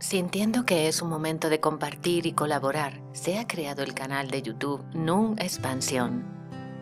Sintiendo que es un momento de compartir y colaborar, se ha creado el canal de YouTube Nung Expansión.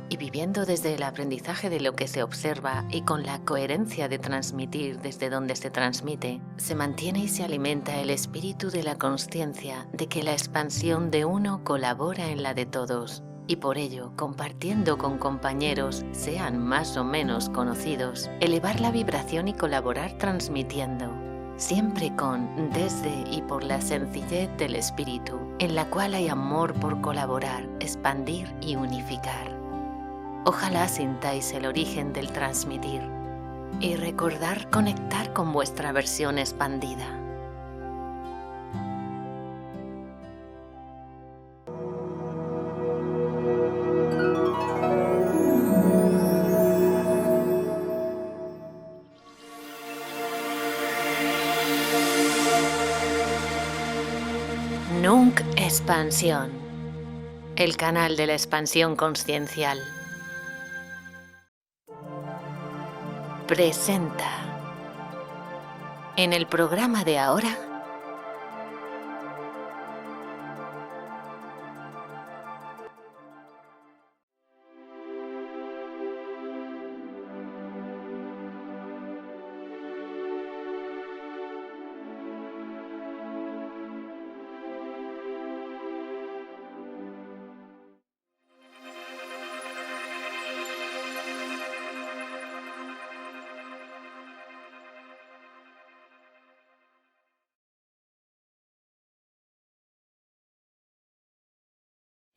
Y viviendo desde el aprendizaje de lo que se observa y con la coherencia de transmitir desde donde se transmite, se mantiene y se alimenta el espíritu de la consciencia de que la expansión de uno colabora en la de todos. Y por ello, compartiendo con compañeros, sean más o menos conocidos, elevar la vibración y colaborar transmitiendo. Siempre con, desde y por la sencillez del espíritu, en la cual hay amor por colaborar, expandir y unificar. Ojalá sintáis el origen del transmitir y recordar conectar con vuestra versión expandida. Nung Expansión, el canal de la expansión consciencial. Presenta. En el programa de ahora,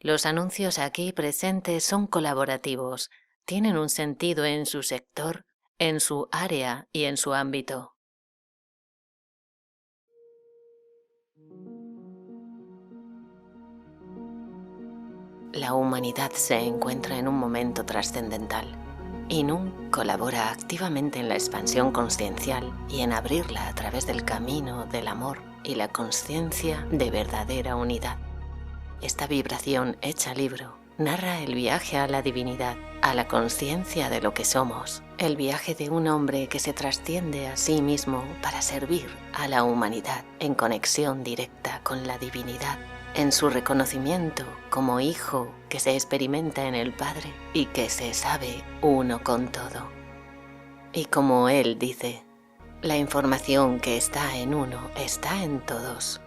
los anuncios aquí presentes son colaborativos, tienen un sentido en su sector, en su área y en su ámbito. La humanidad se encuentra en un momento trascendental y Nung colabora activamente en la expansión consciencial y en abrirla a través del camino del amor y la consciencia de verdadera unidad. Esta vibración hecha libro narra el viaje a la divinidad, a la conciencia de lo que somos, el viaje de un hombre que se trasciende a sí mismo para servir a la humanidad en conexión directa con la divinidad, en su reconocimiento como hijo que se experimenta en el Padre y que se sabe uno con todo. Y como él dice, la información que está en uno está en todos.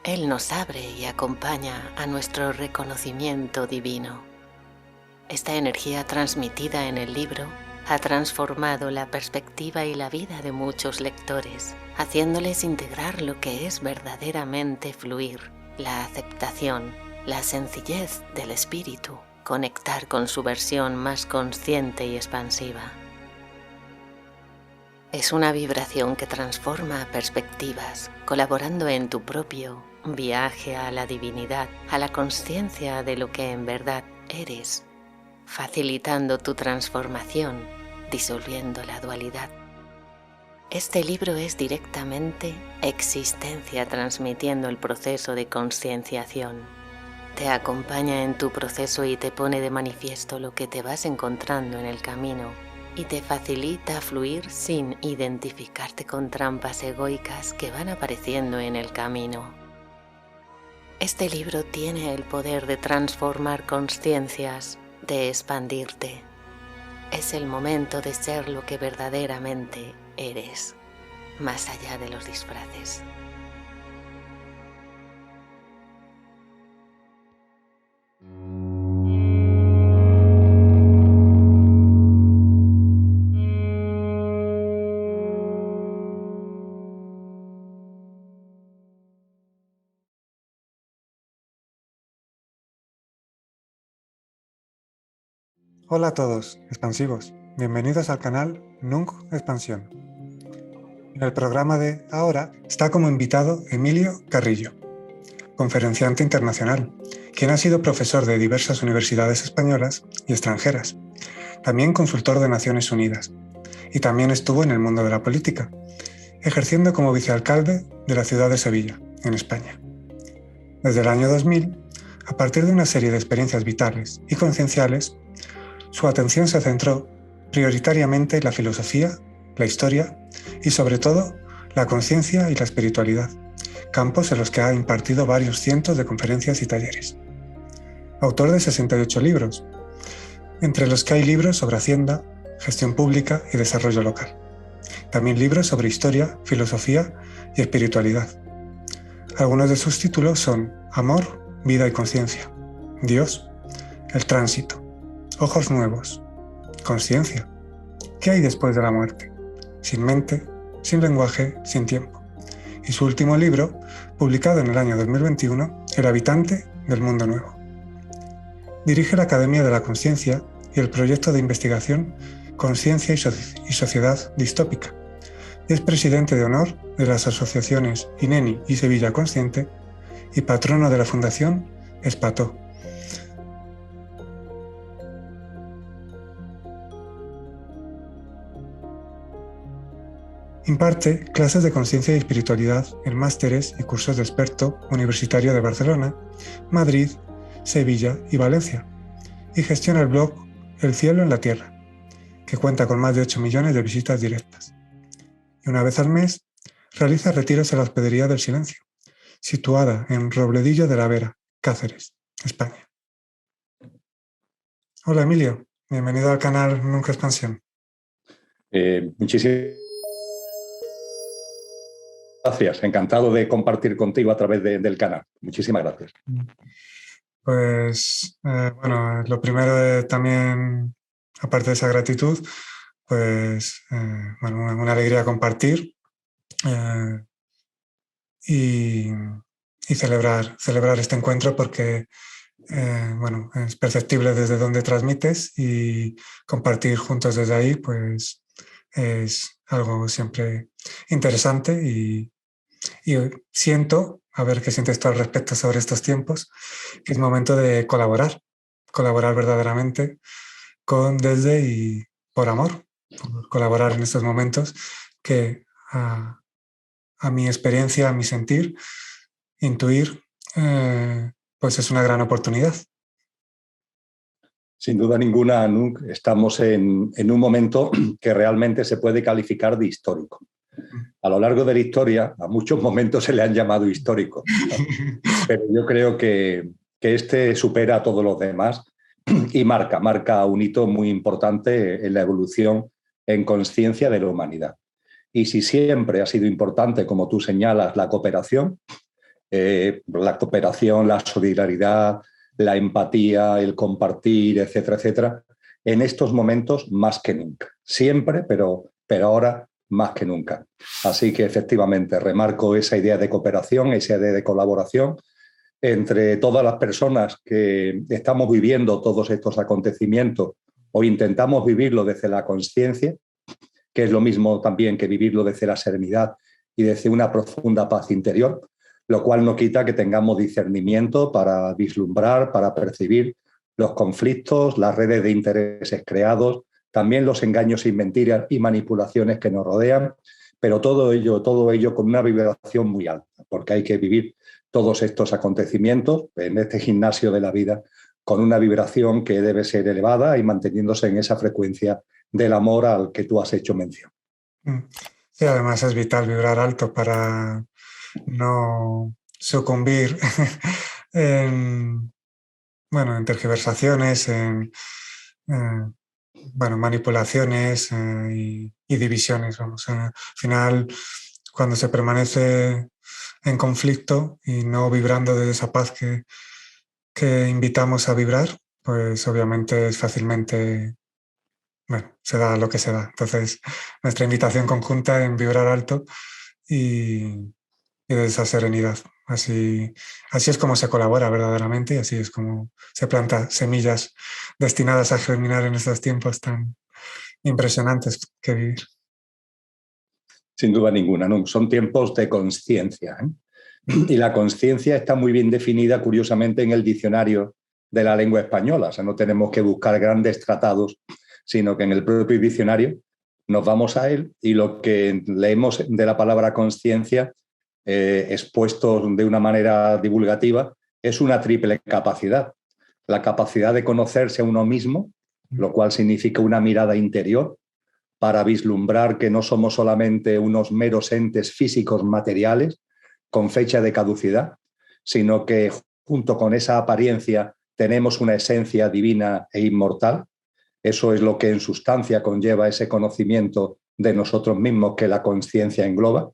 Él nos abre y acompaña a nuestro reconocimiento divino. Esta energía transmitida en el libro ha transformado la perspectiva y la vida de muchos lectores, haciéndoles integrar lo que es verdaderamente fluir, la aceptación, la sencillez del espíritu, conectar con su versión más consciente y expansiva. Es una vibración que transforma perspectivas, colaborando en tu propio viaje a la divinidad, a la conciencia de lo que en verdad eres, facilitando tu transformación, disolviendo la dualidad. Este libro es directamente existencia transmitiendo el proceso de conscienciación. Te acompaña en tu proceso y te pone de manifiesto lo que te vas encontrando en el camino y te facilita fluir sin identificarte con trampas egoicas que van apareciendo en el camino. Este libro tiene el poder de transformar conciencias, de expandirte. Es el momento de ser lo que verdaderamente eres, más allá de los disfraces. Hola a todos, expansivos. Bienvenidos al canal Nung Expansión. En el programa de ahora está como invitado Emilio Carrillo, conferenciante internacional, quien ha sido profesor de diversas universidades españolas y extranjeras, también consultor de Naciones Unidas, y también estuvo en el mundo de la política, ejerciendo como vicealcalde de la ciudad de Sevilla, en España. Desde el año 2000, a partir de una serie de experiencias vitales y concienciales, su atención se centró prioritariamente en la filosofía, la historia y sobre todo la conciencia y la espiritualidad, campos en los que ha impartido varios cientos de conferencias y talleres. Autor de 68 libros, entre los que hay libros sobre Hacienda, gestión pública y desarrollo local. También libros sobre historia, filosofía y espiritualidad. Algunos de sus títulos son Amor, vida y conciencia, Dios, el tránsito, Ojos nuevos, Conciencia, ¿qué hay después de la muerte? Sin mente, sin lenguaje, sin tiempo. Y su último libro, publicado en el año 2021, El habitante del mundo nuevo. Dirige la Academia de la Conciencia y el proyecto de investigación Conciencia y Sociedad Distópica, y es presidente de honor de las asociaciones INENI y Sevilla Consciente y patrono de la Fundación Espató. Imparte clases de conciencia y espiritualidad en másteres y cursos de experto universitario de Barcelona, Madrid, Sevilla y Valencia, y gestiona el blog El cielo en la tierra, que cuenta con más de 8 millones de visitas directas. Y una vez al mes realiza retiros en la Hospedería del Silencio, situada en Robledillo de la Vera, Cáceres, España. Hola Emilio, bienvenido al canal Nunca Expansión. Muchísimas gracias, encantado de compartir contigo a través del canal. Muchísimas gracias. Pues bueno, lo primero también, aparte de esa gratitud, pues bueno, una alegría compartir y celebrar este encuentro porque bueno, es perceptible desde donde transmites y compartir juntos desde ahí pues es algo siempre interesante y siento, a ver qué sientes tú al respecto sobre estos tiempos, que es momento de colaborar verdaderamente desde y por amor, por colaborar en estos momentos que a mi experiencia, a mi sentir, intuir, pues es una gran oportunidad. Sin duda ninguna, Anuk, estamos en un momento que realmente se puede calificar de histórico. A lo largo de la historia, a muchos momentos se le han llamado históricos, pero yo creo que este supera a todos los demás y marca un hito muy importante en la evolución en conciencia de la humanidad. Y si siempre ha sido importante, como tú señalas, la cooperación, la solidaridad, la empatía, el compartir, etcétera, etcétera, en estos momentos más que nunca. Siempre, pero ahora más que nunca. Así que efectivamente remarco esa idea de cooperación, esa idea de colaboración entre todas las personas que estamos viviendo todos estos acontecimientos o intentamos vivirlo desde la conciencia, que es lo mismo también que vivirlo desde la serenidad y desde una profunda paz interior, lo cual no quita que tengamos discernimiento para vislumbrar, para percibir los conflictos, las redes de intereses creados, también los engaños y mentiras y manipulaciones que nos rodean, pero todo ello con una vibración muy alta, porque hay que vivir todos estos acontecimientos en este gimnasio de la vida con una vibración que debe ser elevada y manteniéndose en esa frecuencia del amor al que tú has hecho mención. Sí, además es vital vibrar alto para no sucumbir en tergiversaciones, en manipulaciones y divisiones. Al final, cuando se permanece en conflicto y no vibrando desde esa paz que invitamos a vibrar, pues obviamente es fácilmente, se da lo que se da. Entonces, nuestra invitación conjunta en vibrar alto y de esa serenidad. Así es como se colabora verdaderamente y así es como se planta semillas destinadas a germinar en estos tiempos tan impresionantes que vivir. Sin duda ninguna, no. Son tiempos de conciencia, ¿eh? Y la conciencia está muy bien definida, curiosamente, en el diccionario de la lengua española. O sea, no tenemos que buscar grandes tratados, sino que en el propio diccionario nos vamos a él y lo que leemos de la palabra conciencia expuesto de una manera divulgativa, es una triple capacidad. La capacidad de conocerse a uno mismo, lo cual significa una mirada interior para vislumbrar que no somos solamente unos meros entes físicos materiales, con fecha de caducidad, sino que junto con esa apariencia tenemos una esencia divina e inmortal. Eso es lo que en sustancia conlleva ese conocimiento de nosotros mismos que la consciencia engloba.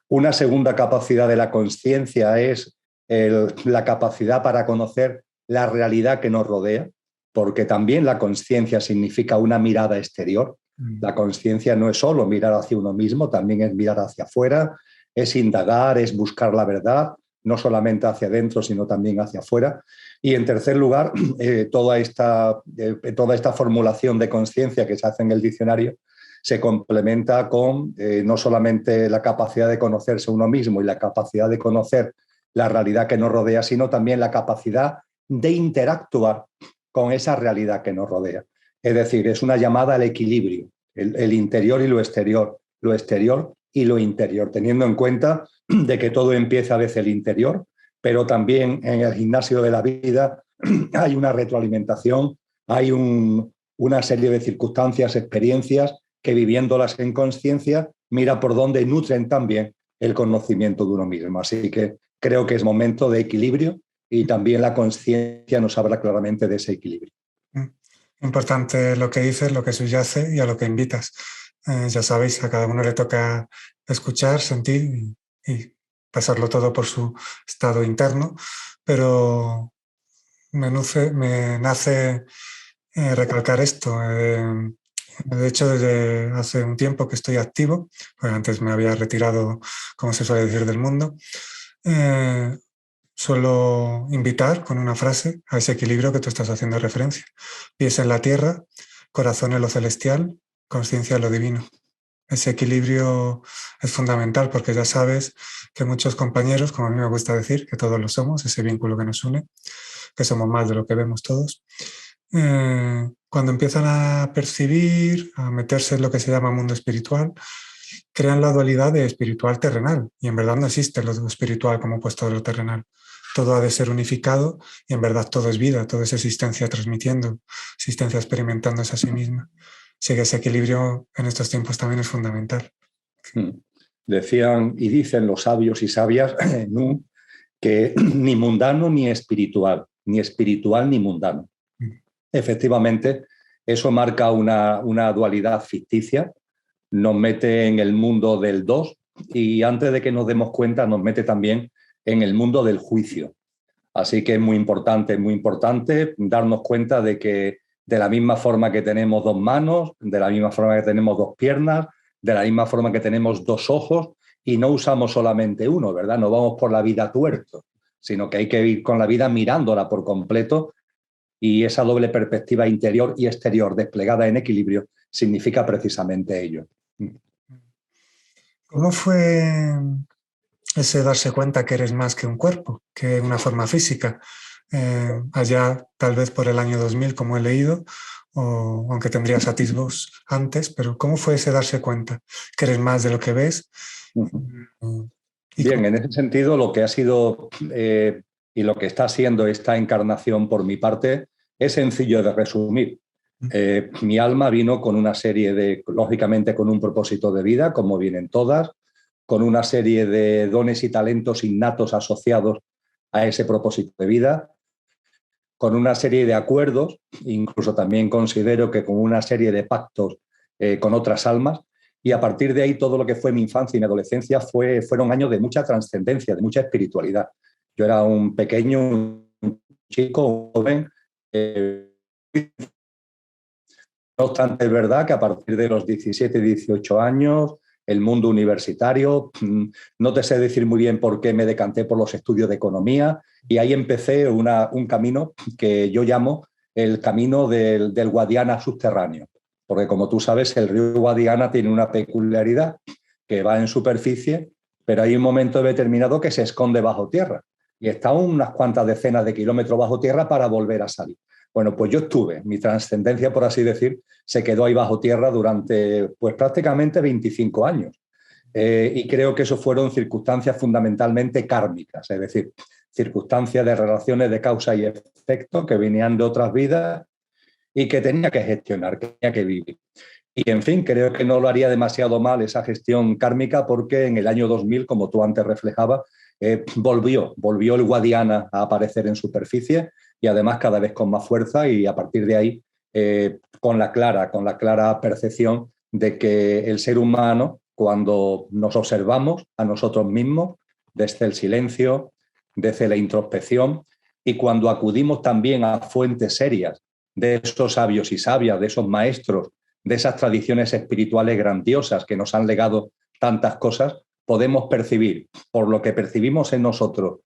Una segunda capacidad de la consciencia es la capacidad para conocer la realidad que nos rodea, porque también la consciencia significa una mirada exterior. La consciencia no es solo mirar hacia uno mismo, también es mirar hacia afuera, es indagar, es buscar la verdad, no solamente hacia adentro, sino también hacia afuera. Y en tercer lugar, toda esta formulación de conciencia que se hace en el diccionario se complementa con no solamente la capacidad de conocerse uno mismo y la capacidad de conocer la realidad que nos rodea, sino también la capacidad de interactuar con esa realidad que nos rodea. Es decir, es una llamada al equilibrio, el interior y lo exterior y lo interior, teniendo en cuenta de que todo empieza desde el interior, pero también en el gimnasio de la vida hay una retroalimentación, hay una serie de circunstancias, experiencias que viviéndolas en conciencia, mira por dónde nutren también el conocimiento de uno mismo. Así que creo que es momento de equilibrio y también la conciencia nos habla claramente de ese equilibrio. Importante lo que dices, lo que subyace y a lo que invitas. Ya sabéis, a cada uno le toca escuchar, sentir y pasarlo todo por su estado interno, pero me nace recalcar esto. De hecho, desde hace un tiempo que estoy activo, pues antes me había retirado, como se suele decir, del mundo. Suelo invitar con una frase a ese equilibrio que tú estás haciendo referencia. Pies en la tierra, corazón en lo celestial, conciencia en lo divino. Ese equilibrio es fundamental porque ya sabes que muchos compañeros, como a mí me gusta decir, que todos lo somos, ese vínculo que nos une, que somos más de lo que vemos todos, cuando empiezan a percibir, a meterse en lo que se llama mundo espiritual, crean la dualidad de espiritual terrenal y en verdad no existe lo espiritual como opuesto a lo terrenal. Todo ha de ser unificado y en verdad todo es vida, todo es existencia transmitiendo, existencia experimentándose a sí misma. Así que ese equilibrio en estos tiempos también es fundamental. Decían y dicen los sabios y sabias que ni mundano ni espiritual ni mundano. Efectivamente, eso marca una dualidad ficticia, nos mete en el mundo del dos y antes de que nos demos cuenta nos mete también en el mundo del juicio. Así que es muy importante darnos cuenta de que de la misma forma que tenemos dos manos, de la misma forma que tenemos dos piernas, de la misma forma que tenemos dos ojos y no usamos solamente uno, ¿verdad? No vamos por la vida tuerto, sino que hay que ir con la vida mirándola por completo y esa doble perspectiva interior y exterior desplegada en equilibrio significa precisamente ello. ¿Cómo fue ese darse cuenta que eres más que un cuerpo, que una forma física? Allá tal vez por el año 2000, como he leído, o aunque tendrías atisbos antes, pero ¿cómo fue ese darse cuenta que eres más de lo que ves? Bien, en ese sentido lo que ha sido y lo que está siendo esta encarnación por mi parte es sencillo de resumir. Mi alma vino con una serie lógicamente con un propósito de vida, como vienen todas, con una serie de dones y talentos innatos asociados a ese propósito de vida, con una serie de acuerdos, incluso también considero que con una serie de pactos con otras almas, y a partir de ahí todo lo que fue mi infancia y mi adolescencia fueron años de mucha trascendencia, de mucha espiritualidad. Yo era un pequeño, un chico, un joven. No obstante, es verdad que a partir de los 17, 18 años, el mundo universitario, no te sé decir muy bien por qué me decanté por los estudios de economía y ahí empecé un camino que yo llamo el camino del Guadiana subterráneo. Porque como tú sabes, el río Guadiana tiene una peculiaridad que va en superficie, pero hay un momento determinado que se esconde bajo tierra y está unas cuantas decenas de kilómetros bajo tierra para volver a salir. Bueno, pues yo mi trascendencia, por así decir, se quedó ahí bajo tierra durante pues prácticamente 25 años. Y creo que eso fueron circunstancias fundamentalmente kármicas, es decir, circunstancias de relaciones de causa y efecto que venían de otras vidas y que tenía que gestionar, que tenía que vivir. Y, en fin, creo que no lo haría demasiado mal esa gestión kármica porque en el año 2000, como tú antes reflejabas, volvió el Guadiana a aparecer en superficie y además cada vez con más fuerza y a partir de ahí con la clara percepción de que el ser humano, cuando nos observamos a nosotros mismos desde el silencio, desde la introspección y cuando acudimos también a fuentes serias de esos sabios y sabias, de esos maestros, de esas tradiciones espirituales grandiosas que nos han legado tantas cosas, podemos percibir, por lo que percibimos en nosotros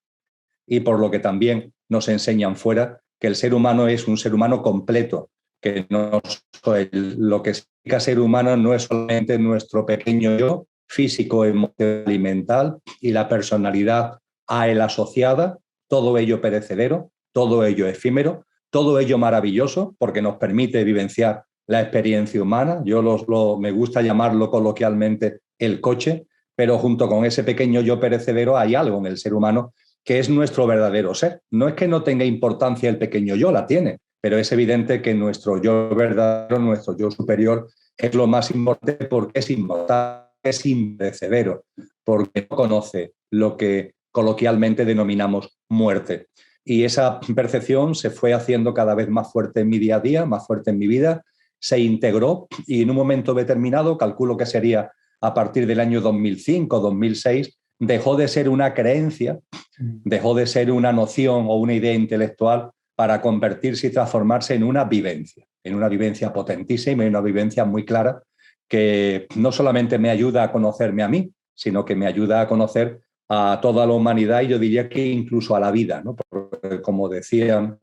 y por lo que también nos enseñan fuera, que el ser humano es un ser humano completo, que lo que significa ser humano no es solamente nuestro pequeño yo, físico, emocional y mental, y la personalidad a él asociada, todo ello perecedero, todo ello efímero, todo ello maravilloso, porque nos permite vivenciar la experiencia humana. Me gusta llamarlo coloquialmente el coche, pero junto con ese pequeño yo perecedero hay algo en el ser humano que es nuestro verdadero ser. No es que no tenga importancia el pequeño yo, la tiene, pero es evidente que nuestro yo verdadero, nuestro yo superior, es lo más importante porque es inmortal, es imperecedero, porque no conoce lo que coloquialmente denominamos muerte. Y esa percepción se fue haciendo cada vez más fuerte en mi día a día, más fuerte en mi vida, se integró y en un momento determinado, calculo que sería a partir del año 2005, 2006, dejó de ser una creencia, dejó de ser una noción o una idea intelectual para convertirse y transformarse en una vivencia potentísima y una vivencia muy clara que no solamente me ayuda a conocerme a mí, sino que me ayuda a conocer a toda la humanidad y yo diría que incluso a la vida, ¿no? Porque, como decían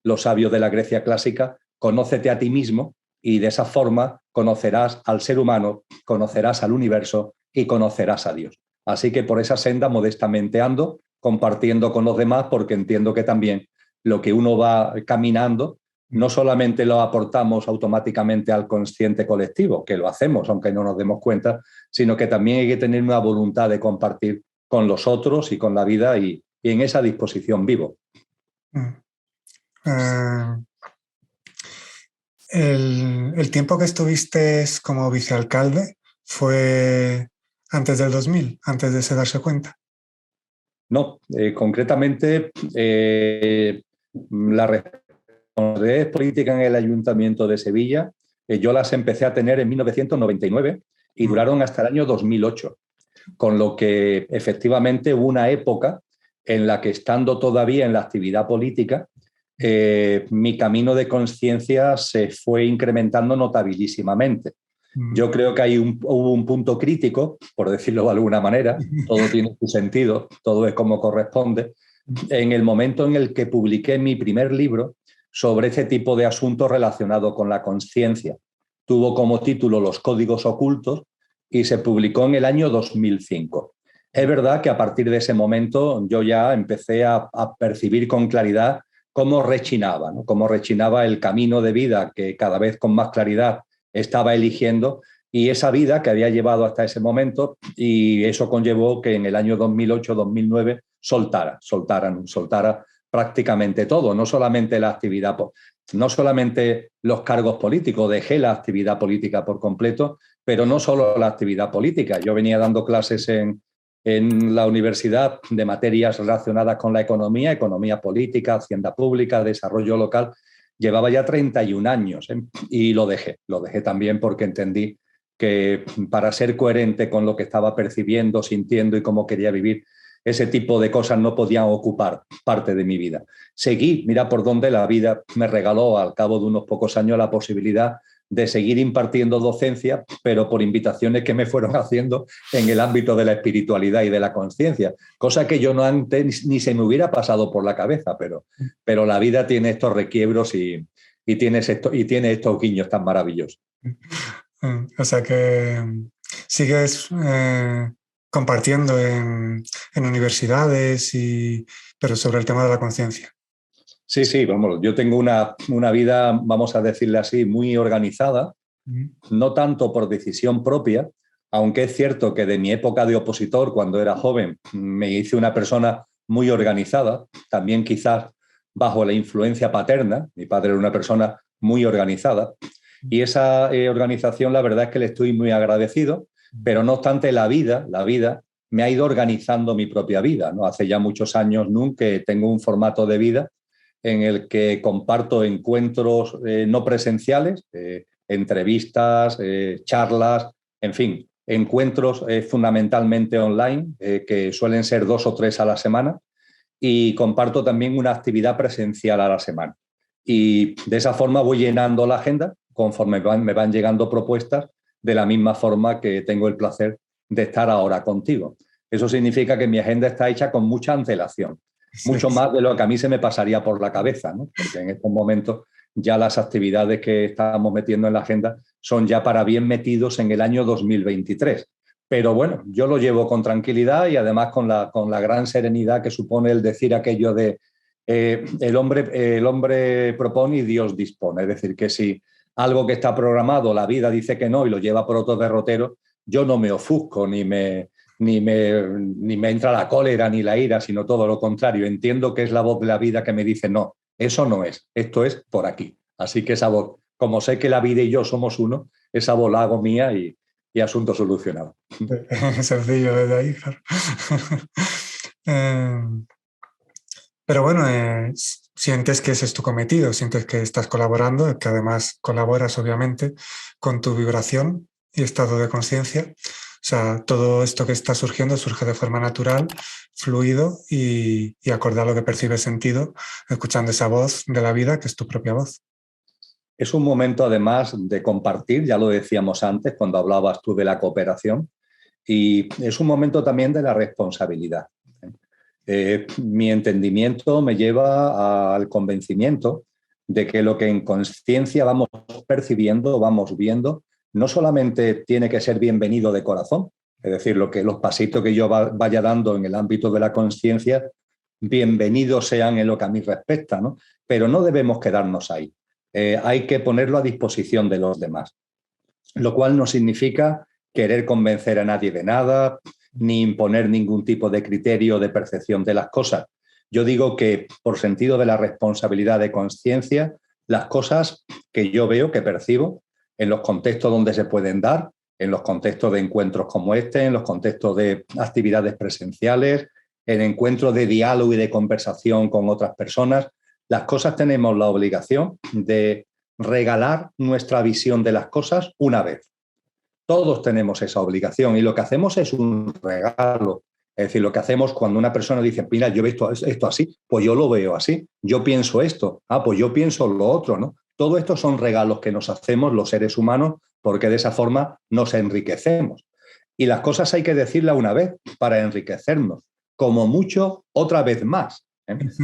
los sabios de la Grecia clásica, conócete a ti mismo y de esa forma conocerás al ser humano, conocerás al universo y conocerás a Dios. Así que por esa senda modestamente ando, compartiendo con los demás, porque entiendo que también lo que uno va caminando no solamente lo aportamos automáticamente al consciente colectivo, que lo hacemos aunque no nos demos cuenta, sino que también hay que tener una voluntad de compartir con los otros y con la vida y en esa disposición vivo. El tiempo que estuviste como vicealcalde fue antes del 2000, antes de darse cuenta. No, concretamente la responsabilidad política en el Ayuntamiento de Sevilla, yo las empecé a tener en 1999 y duraron hasta el año 2008, con lo que efectivamente hubo una época en la que, estando todavía en la actividad política, mi camino de conciencia se fue incrementando notabilísimamente. Yo creo que hubo un punto crítico, por decirlo de alguna manera, todo tiene su sentido, todo es como corresponde, en el momento en el que publiqué mi primer libro sobre ese tipo de asuntos relacionados con la conciencia. Tuvo como título Los códigos ocultos y se publicó en el año 2005. Es verdad que a partir de ese momento yo ya empecé a percibir con claridad cómo rechinaba, ¿no? Cómo rechinaba el camino de vida que cada vez con más claridad estaba eligiendo y esa vida que había llevado hasta ese momento, y eso conllevó que en el año 2008-2009 soltara prácticamente todo, no solamente la actividad, no solamente los cargos políticos, dejé la actividad política por completo, pero no solo la actividad política. Yo venía dando clases en la universidad de materias relacionadas con la economía política, hacienda pública, desarrollo local. Llevaba ya 31 años y lo dejé también porque entendí que para ser coherente con lo que estaba percibiendo, sintiendo y cómo quería vivir, ese tipo de cosas no podían ocupar parte de mi vida. Seguí, mira por dónde la vida me regaló al cabo de unos pocos años la posibilidad de seguir impartiendo docencia, pero por invitaciones que me fueron haciendo en el ámbito de la espiritualidad y de la conciencia, cosa que yo no antes ni se me hubiera pasado por la cabeza, pero la vida tiene estos requiebros y tiene estos guiños tan maravillosos. O sea que sigues compartiendo en universidades, pero sobre el tema de la conciencia. Sí, vamos, yo tengo una vida, vamos a decirle así, muy organizada, no tanto por decisión propia, aunque es cierto que de mi época de opositor, cuando era joven, me hice una persona muy organizada, también quizás bajo la influencia paterna. Mi padre era una persona muy organizada y esa organización la verdad es que le estoy muy agradecido, pero no obstante la vida me ha ido organizando mi propia vida, ¿no? Hace ya muchos años, Nunc, que tengo un formato de vida en el que comparto encuentros no presenciales, entrevistas, charlas, en fin, encuentros fundamentalmente online, que suelen ser 2 o 3 a la semana, y comparto también una actividad presencial a la semana. Y de esa forma voy llenando la agenda conforme me van llegando propuestas, de la misma forma que tengo el placer de estar ahora contigo. Eso significa que mi agenda está hecha con mucha antelación, mucho más de lo que a mí se me pasaría por la cabeza, ¿no? Porque en estos momentos ya las actividades que estamos metiendo en la agenda son ya para bien metidos en el año 2023. Pero bueno, yo lo llevo con tranquilidad y además con la gran serenidad que supone el decir aquello de el hombre propone y Dios dispone. Es decir, que si algo que está programado, la vida dice que no y lo lleva por otro derrotero, yo no me ofusco ni me entra la cólera ni la ira, sino todo lo contrario. Entiendo que es la voz de la vida que me dice no, eso no es, esto es por aquí. Así que esa voz, como sé que la vida y yo somos uno, esa voz la hago mía y asunto solucionado. Sencillo desde ahí, claro. Pero bueno, sientes que ese es tu cometido, sientes que estás colaborando, que además colaboras obviamente con tu vibración y estado de conciencia. O sea, todo esto que está surgiendo surge de forma natural, fluido y acorde a lo que percibes sentido, escuchando esa voz de la vida que es tu propia voz. Es un momento además de compartir, ya lo decíamos antes cuando hablabas tú de la cooperación, y es un momento también de la responsabilidad. Mi entendimiento me lleva al convencimiento de que lo que en conciencia vamos percibiendo, vamos viendo, no solamente tiene que ser bienvenido de corazón, es decir, los pasitos que yo vaya dando en el ámbito de la conciencia, bienvenidos sean en lo que a mí respecta, ¿no? Pero no debemos quedarnos ahí. Hay que ponerlo a disposición de los demás, lo cual no significa querer convencer a nadie de nada, ni imponer ningún tipo de criterio de percepción de las cosas. Yo digo que por sentido de la responsabilidad de conciencia, las cosas que yo veo, que percibo, en los contextos donde se pueden dar, en los contextos de encuentros como este, en los contextos de actividades presenciales, en encuentros de diálogo y de conversación con otras personas, las cosas tenemos la obligación de regalar nuestra visión de las cosas una vez. Todos tenemos esa obligación y lo que hacemos es un regalo. Es decir, lo que hacemos cuando una persona dice, mira, yo veo esto así, pues yo lo veo así. Yo pienso esto, pues yo pienso lo otro, ¿no? Todo esto son regalos que nos hacemos los seres humanos porque de esa forma nos enriquecemos. Y las cosas hay que decirlas una vez para enriquecernos. Como mucho, otra vez más.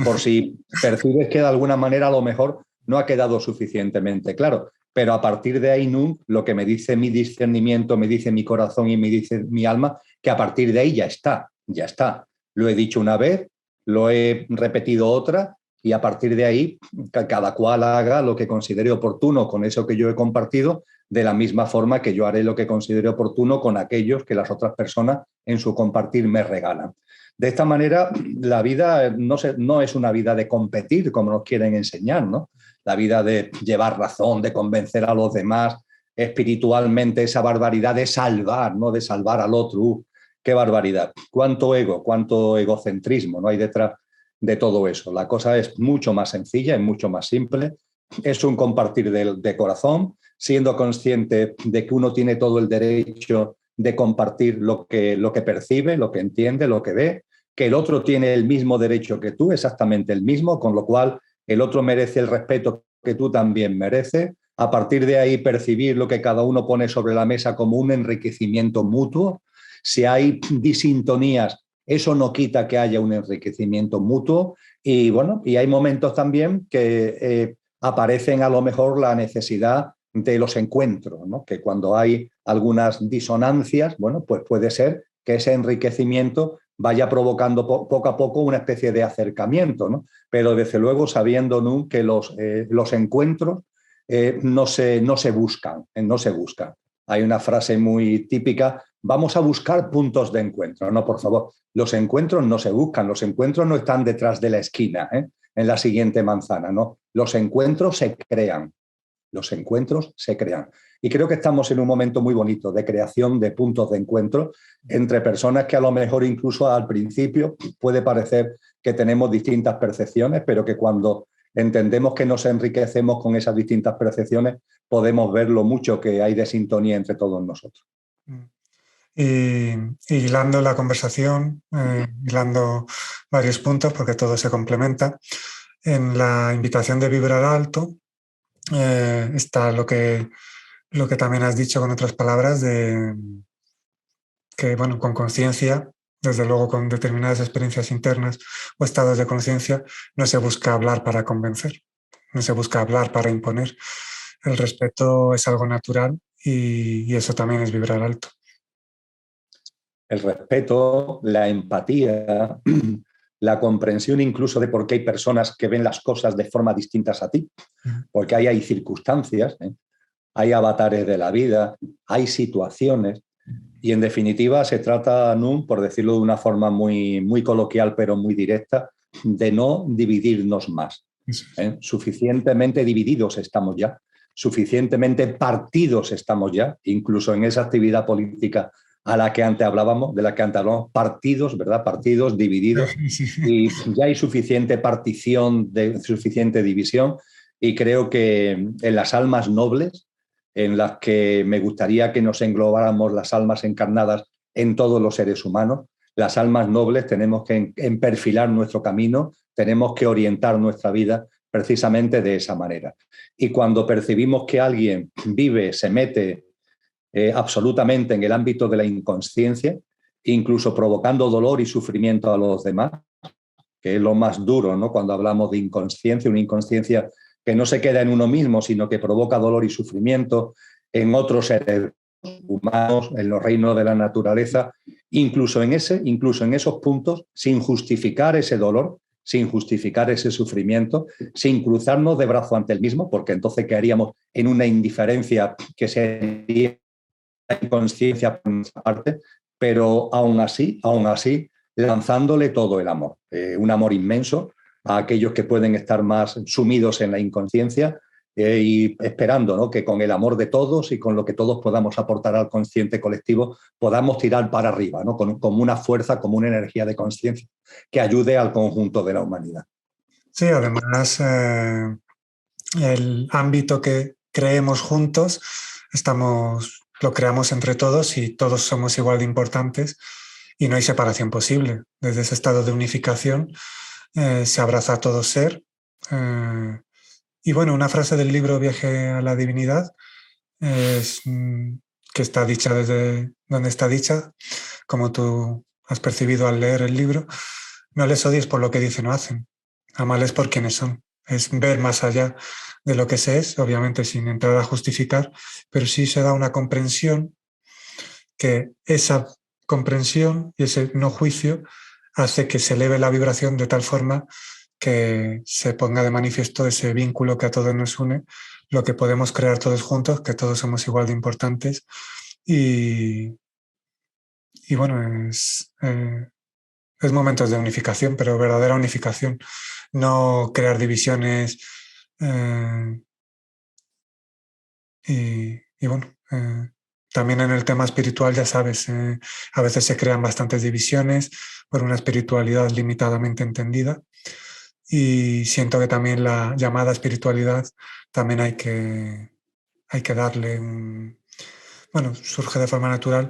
Por si percibes que de alguna manera a lo mejor no ha quedado suficientemente claro. Pero a partir de ahí, Nunc, lo que me dice mi discernimiento, me dice mi corazón y me dice mi alma, que a partir de ahí ya está. Lo he dicho una vez, lo he repetido otra y a partir de ahí cada cual haga lo que considere oportuno con eso que yo he compartido, de la misma forma que yo haré lo que considere oportuno con aquellos que las otras personas en su compartir me regalan. De esta manera, la vida no es una vida de competir, como nos quieren enseñar, ¿no? La vida de llevar razón, de convencer a los demás, espiritualmente esa barbaridad de salvar, ¿no? De salvar al otro. ¡Qué barbaridad! ¡Cuánto ego, cuánto egocentrismo no hay detrás de todo eso! La cosa es mucho más sencilla, es mucho más simple. Es un compartir de corazón, siendo consciente de que uno tiene todo el derecho de compartir lo que percibe, lo que entiende, lo que ve, que el otro tiene el mismo derecho que tú, exactamente el mismo, con lo cual el otro merece el respeto que tú también mereces. A partir de ahí, percibir lo que cada uno pone sobre la mesa como un enriquecimiento mutuo. Si hay disintonías, eso no quita que haya un enriquecimiento mutuo. Y bueno, y hay momentos también que aparecen a lo mejor la necesidad de los encuentros, ¿no? Que cuando hay algunas disonancias, bueno, pues puede ser que ese enriquecimiento vaya provocando poco a poco una especie de acercamiento, ¿no? Pero desde luego sabiendo, ¿no?, que los encuentros no se buscan. Hay una frase muy típica, vamos a buscar puntos de encuentro. No, por favor, los encuentros no se buscan, los encuentros no están detrás de la esquina, en la siguiente manzana, ¿no? Los encuentros se crean. Los encuentros se crean. Y creo que estamos en un momento muy bonito de creación de puntos de encuentro entre personas que a lo mejor incluso al principio puede parecer que tenemos distintas percepciones, pero que cuando entendemos que nos enriquecemos con esas distintas percepciones, podemos ver lo mucho que hay de sintonía entre todos nosotros. Y hilando la conversación, hilando varios puntos, porque todo se complementa, en la invitación de vibrar alto está lo que también has dicho con otras palabras, de que, bueno, con conciencia, desde luego con determinadas experiencias internas o estados de conciencia, no se busca hablar para convencer, no se busca hablar para imponer. El respeto es algo natural y eso también es vibrar alto. El respeto, la empatía, la comprensión incluso de por qué hay personas que ven las cosas de forma distintas a ti, porque ahí hay circunstancias, hay avatares de la vida, hay situaciones, y en definitiva se trata, Nun, por decirlo de una forma muy, muy coloquial pero muy directa, de no dividirnos más. Suficientemente divididos estamos ya, suficientemente partidos estamos ya, incluso en esa actividad política a la que antes hablábamos, de la que antes hablábamos, partidos, ¿verdad? Partidos divididos, y ya hay suficiente partición, suficiente división, y creo que en las almas nobles, en las que me gustaría que nos englobáramos las almas encarnadas en todos los seres humanos, las almas nobles tenemos que perfilar nuestro camino, tenemos que orientar nuestra vida precisamente de esa manera. Y cuando percibimos que alguien vive, se mete absolutamente en el ámbito de la inconsciencia, incluso provocando dolor y sufrimiento a los demás, que es lo más duro, ¿no? Cuando hablamos de inconsciencia, una inconsciencia que no se queda en uno mismo, sino que provoca dolor y sufrimiento en otros seres humanos, en los reinos de la naturaleza, incluso en esos puntos, sin justificar ese dolor, sin justificar ese sufrimiento, sin cruzarnos de brazo ante el mismo, porque entonces quedaríamos en una indiferencia que sería inconsciencia por nuestra parte, pero aún así, lanzándole todo el amor, un amor inmenso a aquellos que pueden estar más sumidos en la inconsciencia, y esperando, ¿no?, que con el amor de todos y con lo que todos podamos aportar al consciente colectivo podamos tirar para arriba, ¿no?, como una fuerza, como una energía de conciencia que ayude al conjunto de la humanidad. Sí, además el ámbito que creemos juntos lo creamos entre todos y todos somos igual de importantes y no hay separación posible. Desde ese estado de unificación se abraza a todo ser. Y bueno, una frase del libro Viaje a la Divinidad es que está dicha desde donde está dicha, como tú has percibido al leer el libro: no les odies por lo que dicen o hacen, amales por quienes son. Es ver más allá de lo que se es, obviamente sin entrar a justificar, pero sí se da una comprensión, que esa comprensión y ese no juicio hace que se eleve la vibración de tal forma que se ponga de manifiesto ese vínculo que a todos nos une, lo que podemos crear todos juntos, que todos somos igual de importantes. Y bueno, es momentos de unificación, pero verdadera unificación, no crear divisiones. Y bueno, también en el tema espiritual, ya sabes, a veces se crean bastantes divisiones por una espiritualidad limitadamente entendida, y siento que también la llamada espiritualidad también hay que darle bueno, surge de forma natural,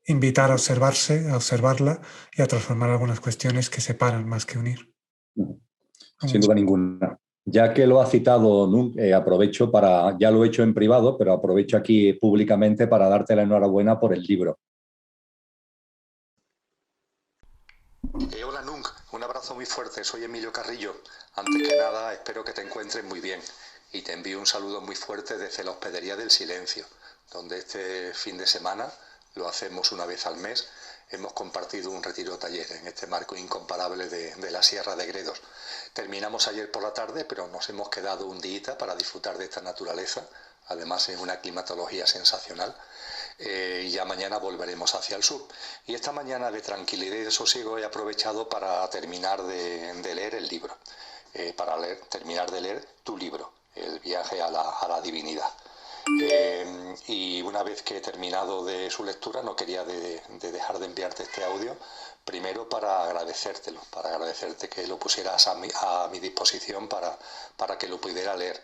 invitar a observarse, a observarla y a transformar algunas cuestiones que separan más que unir. Sin duda ninguna. Ya que lo ha citado, aprovecho para, ya lo he hecho en privado, pero aprovecho aquí públicamente para darte la enhorabuena por el libro. Hola Nunc, un abrazo muy fuerte, soy Emilio Carrillo. Antes que nada, espero que te encuentres muy bien y te envío un saludo muy fuerte desde la Hospedería del Silencio, donde este fin de semana, lo hacemos una vez al mes, hemos compartido un retiro taller en este marco incomparable de la Sierra de Gredos. Terminamos ayer por la tarde, pero nos hemos quedado un día para disfrutar de esta naturaleza, además es una climatología sensacional. Y ya mañana volveremos hacia el sur. Y esta mañana de tranquilidad y de sosiego he aprovechado para terminar de leer el libro, terminar de leer tu libro, el viaje a la divinidad. Y una vez que he terminado de su lectura, no quería de dejar de enviarte este audio, primero para agradecerte que lo pusieras a mi disposición para que lo pudiera leer.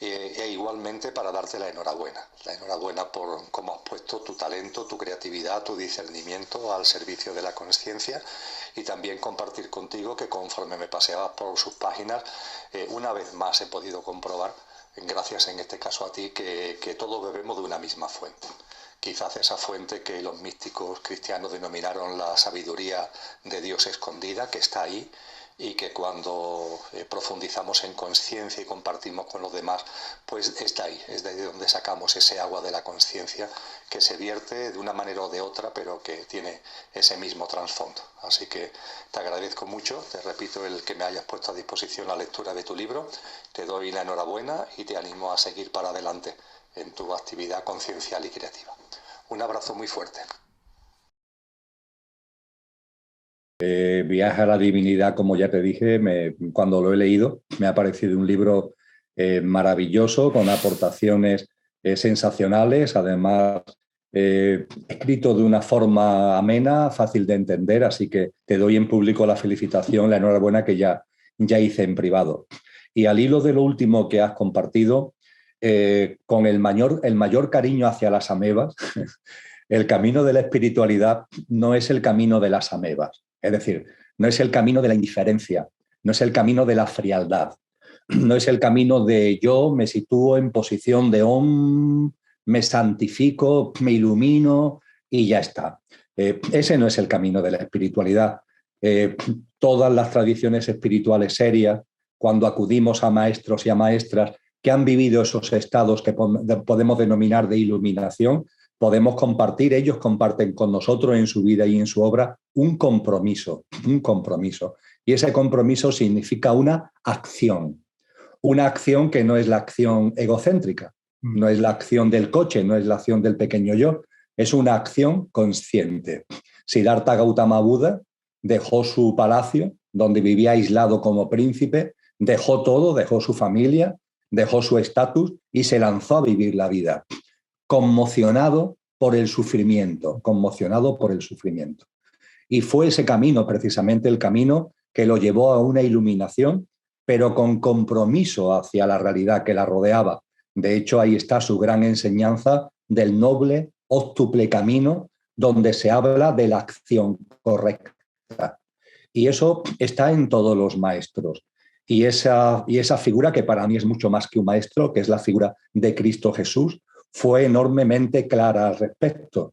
E igualmente para darte la enhorabuena por cómo has puesto tu talento, tu creatividad, tu discernimiento al servicio de la conciencia, y también compartir contigo que conforme me paseabas por sus páginas, una vez más he podido comprobar, gracias en este caso a ti, que todos bebemos de una misma fuente. Quizás esa fuente que los místicos cristianos denominaron la sabiduría de Dios escondida, que está ahí, y que cuando profundizamos en conciencia y compartimos con los demás, pues está ahí, es de donde sacamos ese agua de la conciencia que se vierte de una manera o de otra, pero que tiene ese mismo trasfondo. Así que te agradezco mucho, te repito, el que me hayas puesto a disposición la lectura de tu libro, te doy la enhorabuena y te animo a seguir para adelante en tu actividad conciencial y creativa. Un abrazo muy fuerte. Viaje a la divinidad, como ya te dije, cuando lo he leído, me ha parecido un libro maravilloso, con aportaciones sensacionales, además escrito de una forma amena, fácil de entender, así que te doy en público la felicitación, la enhorabuena que ya hice en privado. Y al hilo de lo último que has compartido, con el mayor cariño hacia las amebas, el camino de la espiritualidad no es el camino de las amebas. Es decir, no es el camino de la indiferencia, no es el camino de la frialdad, no es el camino de yo me sitúo en posición de om, me santifico, me ilumino y ya está. Ese no es el camino de la espiritualidad. Todas las tradiciones espirituales serias, cuando acudimos a maestros y a maestras que han vivido esos estados que podemos denominar de iluminación, podemos compartir, ellos comparten con nosotros en su vida y en su obra un compromiso. Y ese compromiso significa una acción que no es la acción egocéntrica, no es la acción del coche, no es la acción del pequeño yo, es una acción consciente. Siddhartha Gautama Buda dejó su palacio, donde vivía aislado como príncipe, dejó todo, dejó su familia, dejó su estatus y se lanzó a vivir la vida. Conmocionado por el sufrimiento. Y fue ese camino, precisamente el camino que lo llevó a una iluminación, pero con compromiso hacia la realidad que la rodeaba. De hecho, ahí está su gran enseñanza del noble óctuple camino, donde se habla de la acción correcta. Y eso está en todos los maestros. Y esa figura, que para mí es mucho más que un maestro, que es la figura de Cristo Jesús, fue enormemente clara al respecto.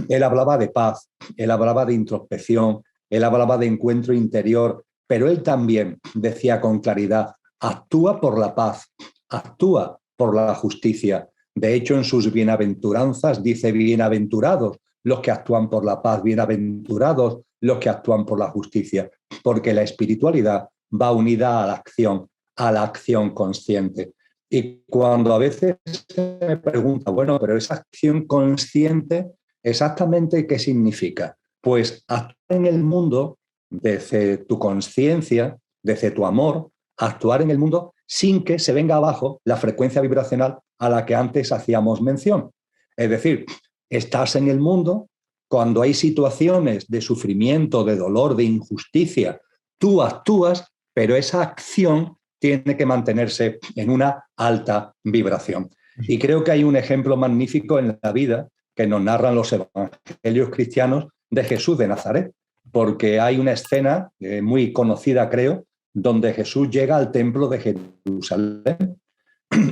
Él hablaba de paz, él hablaba de introspección, él hablaba de encuentro interior, pero él también decía con claridad, actúa por la paz, actúa por la justicia. De hecho, en sus bienaventuranzas dice, bienaventurados los que actúan por la paz, bienaventurados los que actúan por la justicia, porque la espiritualidad va unida a la acción consciente. Y cuando a veces se me pregunta, bueno, pero esa acción consciente, ¿exactamente qué significa? Pues actuar en el mundo desde tu conciencia, desde tu amor, actuar en el mundo sin que se venga abajo la frecuencia vibracional a la que antes hacíamos mención. Es decir, estás en el mundo cuando hay situaciones de sufrimiento, de dolor, de injusticia, tú actúas, pero esa acción tiene que mantenerse en una alta vibración. Y creo que hay un ejemplo magnífico en la vida que nos narran los evangelios cristianos de Jesús de Nazaret, porque hay una escena muy conocida, creo, donde Jesús llega al templo de Jerusalén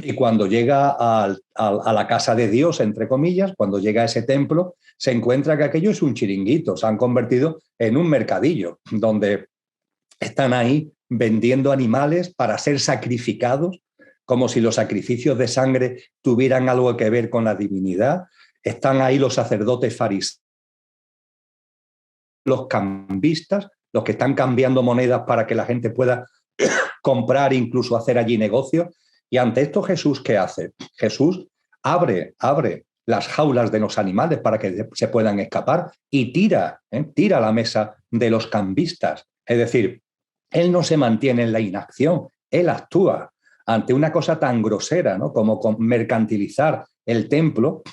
y cuando llega a la casa de Dios, entre comillas, cuando llega a ese templo, se encuentra que aquello es un chiringuito, se han convertido en un mercadillo, donde están ahí vendiendo animales para ser sacrificados, como si los sacrificios de sangre tuvieran algo que ver con la divinidad. Están ahí los sacerdotes fariseos, los cambistas, los que están cambiando monedas para que la gente pueda comprar e incluso hacer allí negocio. Y ante esto, ¿Jesús qué hace? Jesús abre las jaulas de los animales para que se puedan escapar y tira la mesa de los cambistas. Es decir, él no se mantiene en la inacción, él actúa. ante una cosa tan grosera, ¿no?, como mercantilizar el templo,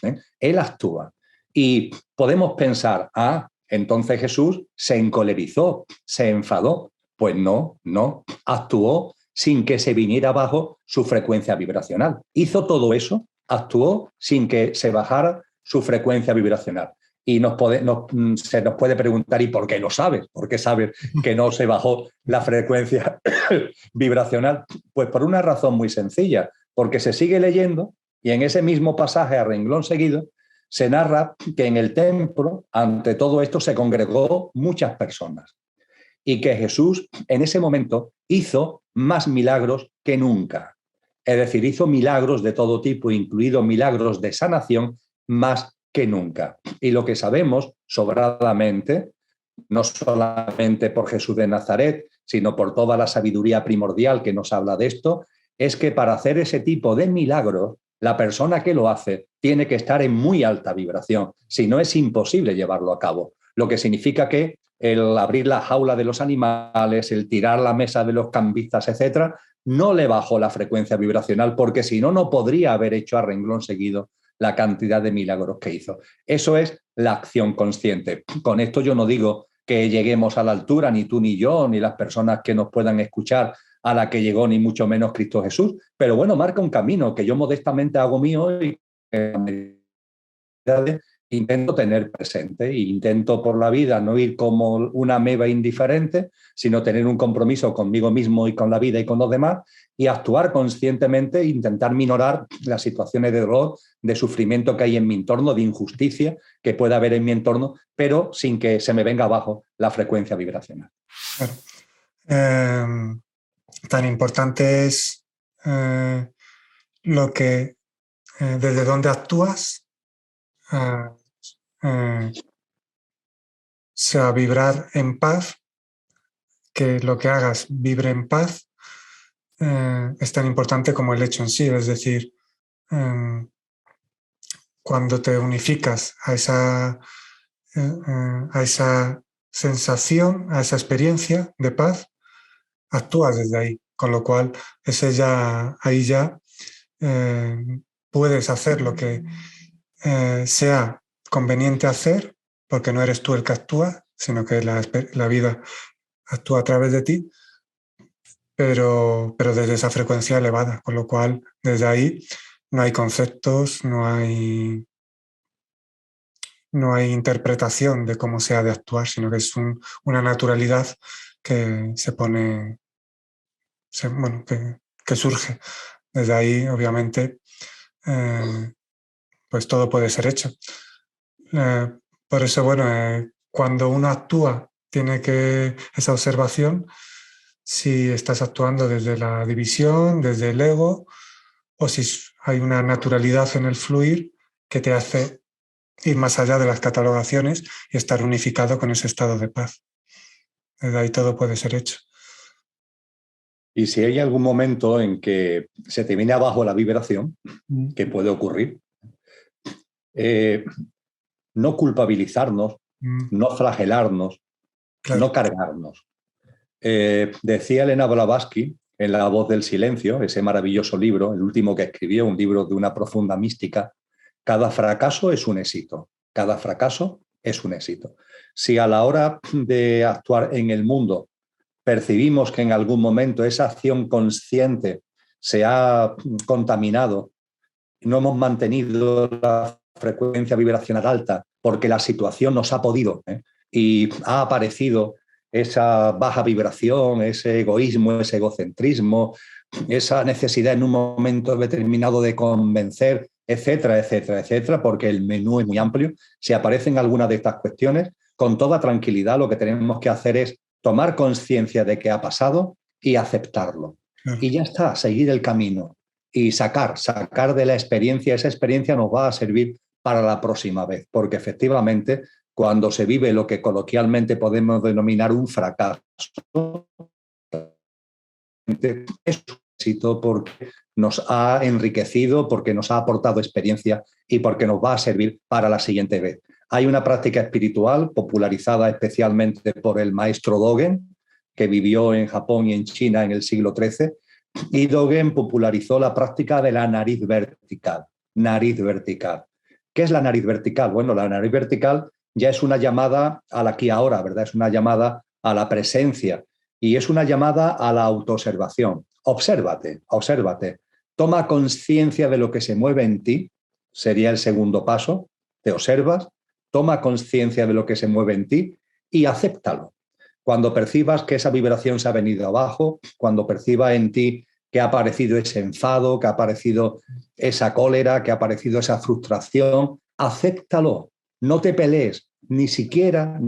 él actúa. Y podemos pensar, entonces Jesús se encolerizó, se enfadó. Pues no, actuó sin que se viniera abajo su frecuencia vibracional. Hizo todo eso, actuó sin que se bajara su frecuencia vibracional. Y se nos puede preguntar, ¿y por qué lo sabes? ¿Por qué sabes que no se bajó la frecuencia vibracional? Pues por una razón muy sencilla, porque se sigue leyendo y en ese mismo pasaje, a renglón seguido, se narra que en el templo, ante todo esto, se congregó muchas personas y que Jesús en ese momento hizo más milagros que nunca. Es decir, hizo milagros de todo tipo, incluidos milagros de sanación, más que nunca. Y lo que sabemos sobradamente, no solamente por Jesús de Nazaret, sino por toda la sabiduría primordial que nos habla de esto, es que para hacer ese tipo de milagros, la persona que lo hace tiene que estar en muy alta vibración, si no es imposible llevarlo a cabo. Lo que significa que el abrir la jaula de los animales, el tirar la mesa de los cambistas, etcétera, no le bajó la frecuencia vibracional, porque si no, no podría haber hecho a renglón seguido la cantidad de milagros que hizo. Eso es la acción consciente. Con esto yo no digo que lleguemos a la altura, ni tú ni yo, ni las personas que nos puedan escuchar, a la que llegó ni mucho menos Cristo Jesús, pero bueno, marca un camino que yo modestamente hago mío y intento tener presente e intento por la vida no ir como una ameba indiferente, sino tener un compromiso conmigo mismo y con la vida y con los demás y actuar conscientemente e intentar minorar las situaciones de dolor, de sufrimiento que hay en mi entorno, de injusticia que pueda haber en mi entorno, pero sin que se me venga abajo la frecuencia vibracional. Claro. Tan importante es lo que, desde dónde actúas, sea vibrar en paz, que lo que hagas vibre en paz, es tan importante como el hecho en sí. Es decir, cuando te unificas a esa sensación, a esa experiencia de paz, actúas desde ahí, con lo cual ahí ya puedes hacer lo que sea conveniente hacer, porque no eres tú el que actúa, sino que la vida actúa a través de ti, pero desde esa frecuencia elevada, con lo cual desde ahí no hay conceptos, no hay interpretación de cómo se ha de actuar, sino que es una naturalidad que que surge. Desde ahí, obviamente, pues todo puede ser hecho. Por eso, cuando uno actúa, tiene que esa observación, si estás actuando desde la división, desde el ego, o si hay una naturalidad en el fluir que te hace ir más allá de las catalogaciones y estar unificado con ese estado de paz. Desde ahí todo puede ser hecho. Y si hay algún momento en que se te viene abajo la vibración, que puede ocurrir, no culpabilizarnos, no flagelarnos, claro, no cargarnos. Decía Elena Blavatsky en La voz del silencio, ese maravilloso libro, el último que escribió, un libro de una profunda mística: cada fracaso es un éxito, cada fracaso es un éxito. Si a la hora de actuar en el mundo percibimos que en algún momento esa acción consciente se ha contaminado, no hemos mantenido la frecuencia vibracional alta porque la situación nos ha podido, y ha aparecido esa baja vibración, ese egoísmo, ese egocentrismo, esa necesidad en un momento determinado de convencer, etcétera, etcétera, etcétera, porque el menú es muy amplio. Si aparecen algunas de estas cuestiones, con toda tranquilidad lo que tenemos que hacer es tomar conciencia de que ha pasado y aceptarlo. Y ya está, seguir el camino y sacar de la experiencia. Esa experiencia nos va a servir para la próxima vez, porque efectivamente cuando se vive lo que coloquialmente podemos denominar un fracaso, es un éxito porque nos ha enriquecido, porque nos ha aportado experiencia y porque nos va a servir para la siguiente vez. Hay una práctica espiritual popularizada especialmente por el maestro Dogen, que vivió en Japón y en China en el siglo XIII, y Dogen popularizó la práctica de la nariz vertical. Nariz vertical. ¿Qué es la nariz vertical? Bueno, la nariz vertical ya es una llamada al aquí y ahora, ¿verdad? Es una llamada a la presencia y es una llamada a la autoobservación. Obsérvate, obsérvate. Toma conciencia de lo que se mueve en ti, sería el segundo paso. Te observas, toma conciencia de lo que se mueve en ti y acéptalo. Cuando percibas que esa vibración se ha venido abajo, cuando perciba en ti que ha aparecido ese enfado, que ha aparecido esa cólera, que ha aparecido esa frustración, acéptalo. No te pelees, ni siquiera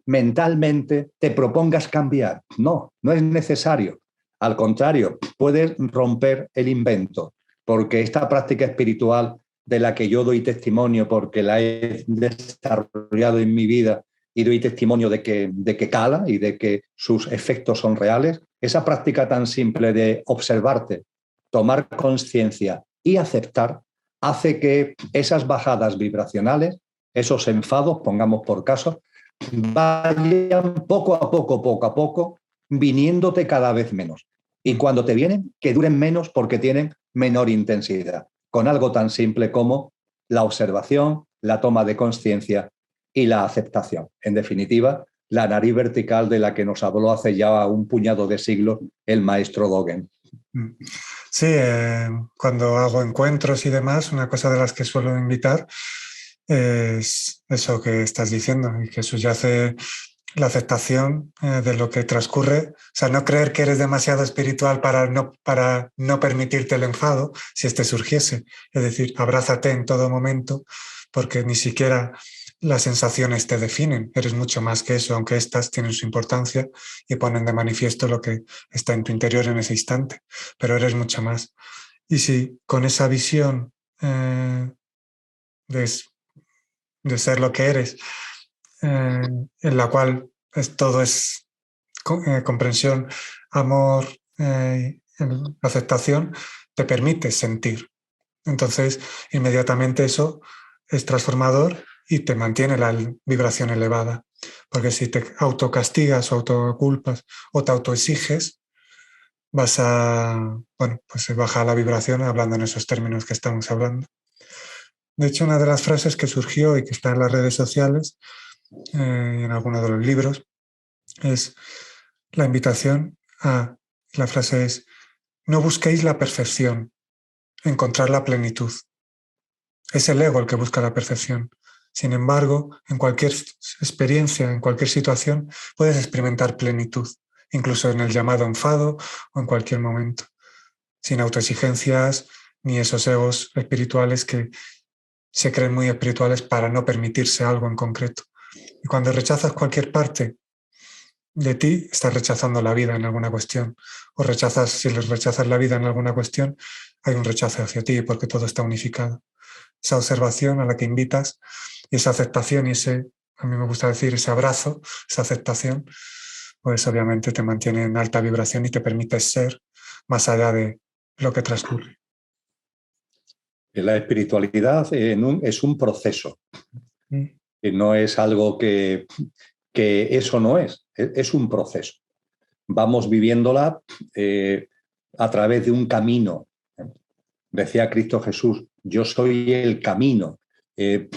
mentalmente te propongas cambiar. No, no es necesario. Al contrario, puedes romper el invento, porque esta práctica espiritual de la que yo doy testimonio, porque la he desarrollado en mi vida y doy testimonio de que cala y de que sus efectos son reales, esa práctica tan simple de observarte, tomar conciencia y aceptar, hace que esas bajadas vibracionales, esos enfados, pongamos por caso, vayan poco a poco, viniéndote cada vez menos. Y cuando te vienen, que duren menos porque tienen menor intensidad, con algo tan simple como la observación, la toma de conciencia y la aceptación. En definitiva, la nariz vertical de la que nos habló hace ya un puñado de siglos el maestro Dogen. Sí, cuando hago encuentros y demás, una cosa de las que suelo invitar es eso que estás diciendo, y que subyace la aceptación de lo que transcurre. O sea, no creer que eres demasiado espiritual para no permitirte el enfado si este surgiese. Es decir, abrázate en todo momento, porque ni siquiera las sensaciones te definen. Eres mucho más que eso, aunque estas tienen su importancia y ponen de manifiesto lo que está en tu interior en ese instante. Pero eres mucho más. Y si con esa visión de ser lo que eres, en la cual todo es comprensión, amor, aceptación, te permite sentir. Entonces, inmediatamente eso es transformador y te mantiene la vibración elevada. Porque si te autocastigas o autoculpas o te autoexiges, vas a, bueno, pues se baja la vibración hablando en esos términos que estamos hablando. De hecho, una de las frases que surgió y que está en las redes sociales, en algunos de los libros, es la invitación a, la frase es, no busquéis la perfección, encontrar la plenitud. Es el ego el que busca la perfección. Sin embargo, en cualquier experiencia, en cualquier situación, puedes experimentar plenitud, incluso en el llamado enfado o en cualquier momento, sin autoexigencias ni esos egos espirituales que se creen muy espirituales para no permitirse algo en concreto. Y cuando rechazas cualquier parte de ti, estás rechazando la vida en alguna cuestión. O si les rechazas la vida en alguna cuestión, hay un rechazo hacia ti porque todo está unificado. Esa observación a la que invitas y esa aceptación y ese, a mí me gusta decir, ese abrazo, esa aceptación, pues obviamente te mantiene en alta vibración y te permite ser más allá de lo que transcurre. La espiritualidad es un proceso. No es algo que eso no es un proceso. Vamos viviéndola a través de un camino. Decía Cristo Jesús, yo soy el camino,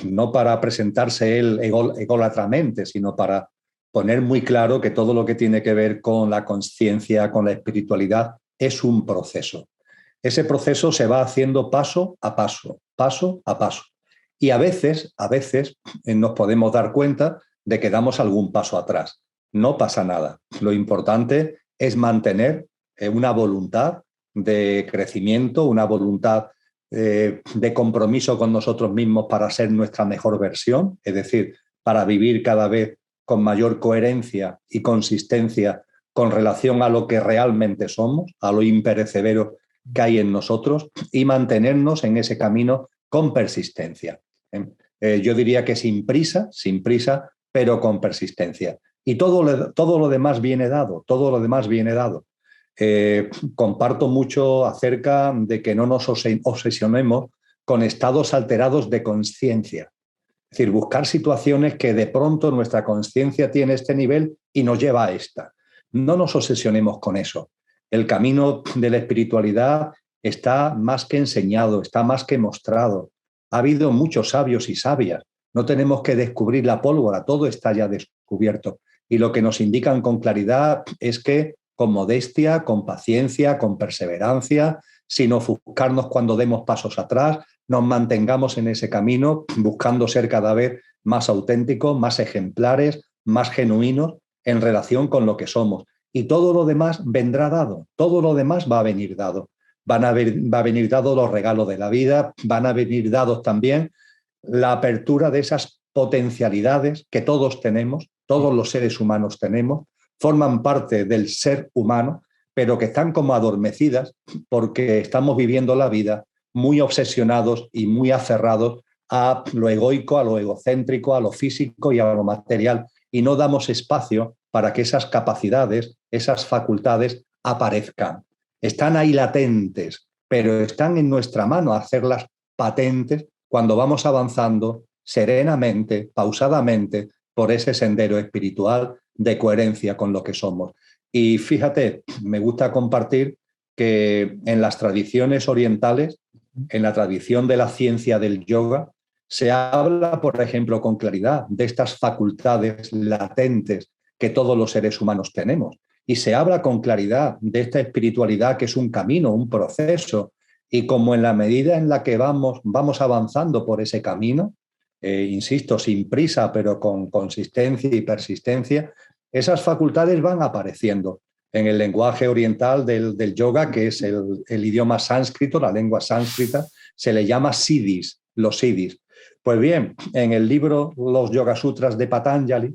no para presentarse él ególatramente, sino para poner muy claro que todo lo que tiene que ver con la conciencia, con la espiritualidad, es un proceso. Ese proceso se va haciendo paso a paso, paso a paso. Y a veces nos podemos dar cuenta de que damos algún paso atrás. No pasa nada. Lo importante es mantener una voluntad de crecimiento, una voluntad de compromiso con nosotros mismos para ser nuestra mejor versión, es decir, para vivir cada vez con mayor coherencia y consistencia con relación a lo que realmente somos, a lo imperecedero que hay en nosotros, y mantenernos en ese camino con persistencia. Yo diría que sin prisa, pero con persistencia. Y todo lo demás viene dado, todo lo demás viene dado. Comparto mucho acerca de que no nos obsesionemos con estados alterados de conciencia. Es decir, buscar situaciones que de pronto nuestra conciencia tiene este nivel y nos lleva a esta. No nos obsesionemos con eso. El camino de la espiritualidad está más que enseñado, está más que mostrado. Ha habido muchos sabios y sabias. No tenemos que descubrir la pólvora, todo está ya descubierto. Y lo que nos indican con claridad es que con modestia, con paciencia, con perseverancia, sin ofuscarnos cuando demos pasos atrás, nos mantengamos en ese camino buscando ser cada vez más auténticos, más ejemplares, más genuinos en relación con lo que somos. Y todo lo demás vendrá dado, todo lo demás va a venir dado. Va a venir dado los regalos de la vida, van a venir dados también la apertura de esas potencialidades que todos tenemos, todos los seres humanos tenemos, forman parte del ser humano, pero que están como adormecidas porque estamos viviendo la vida muy obsesionados y muy aferrados a lo egoico, a lo egocéntrico, a lo físico y a lo material, y no damos espacio para que esas capacidades, esas facultades aparezcan. Están ahí latentes, pero están en nuestra mano hacerlas patentes cuando vamos avanzando serenamente, pausadamente, por ese sendero espiritual de coherencia con lo que somos. Y fíjate, me gusta compartir que en las tradiciones orientales, en la tradición de la ciencia del yoga, se habla, por ejemplo, con claridad de estas facultades latentes que todos los seres humanos tenemos. Y se habla con claridad de esta espiritualidad que es un camino, un proceso, y como en la medida en la que vamos avanzando por ese camino, insisto, sin prisa, pero con consistencia y persistencia, esas facultades van apareciendo. En el lenguaje oriental del yoga, que es el idioma sánscrito, la lengua sánscrita, se le llama siddhis, los siddhis. Pues bien, en el libro Los Yoga Sutras de Patanjali,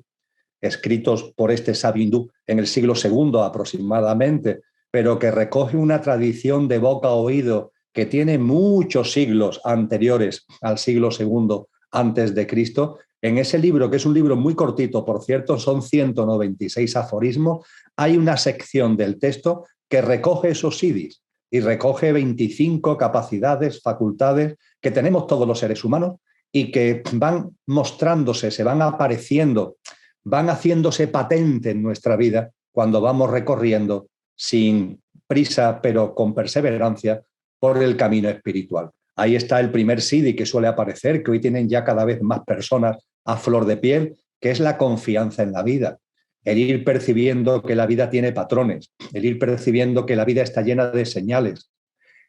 escritos por este sabio hindú en el siglo II aproximadamente, pero que recoge una tradición de boca a oído que tiene muchos siglos anteriores al siglo II antes de Cristo. En ese libro, que es un libro muy cortito, por cierto, son 196 aforismos, hay una sección del texto que recoge esos siddhis y recoge 25 capacidades, facultades que tenemos todos los seres humanos y que van mostrándose, se van apareciendo, van haciéndose patente en nuestra vida cuando vamos recorriendo sin prisa, pero con perseverancia, por el camino espiritual. Ahí está el primer siddhi que suele aparecer, que hoy tienen ya cada vez más personas a flor de piel, que es la confianza en la vida. El ir percibiendo que la vida tiene patrones, el ir percibiendo que la vida está llena de señales,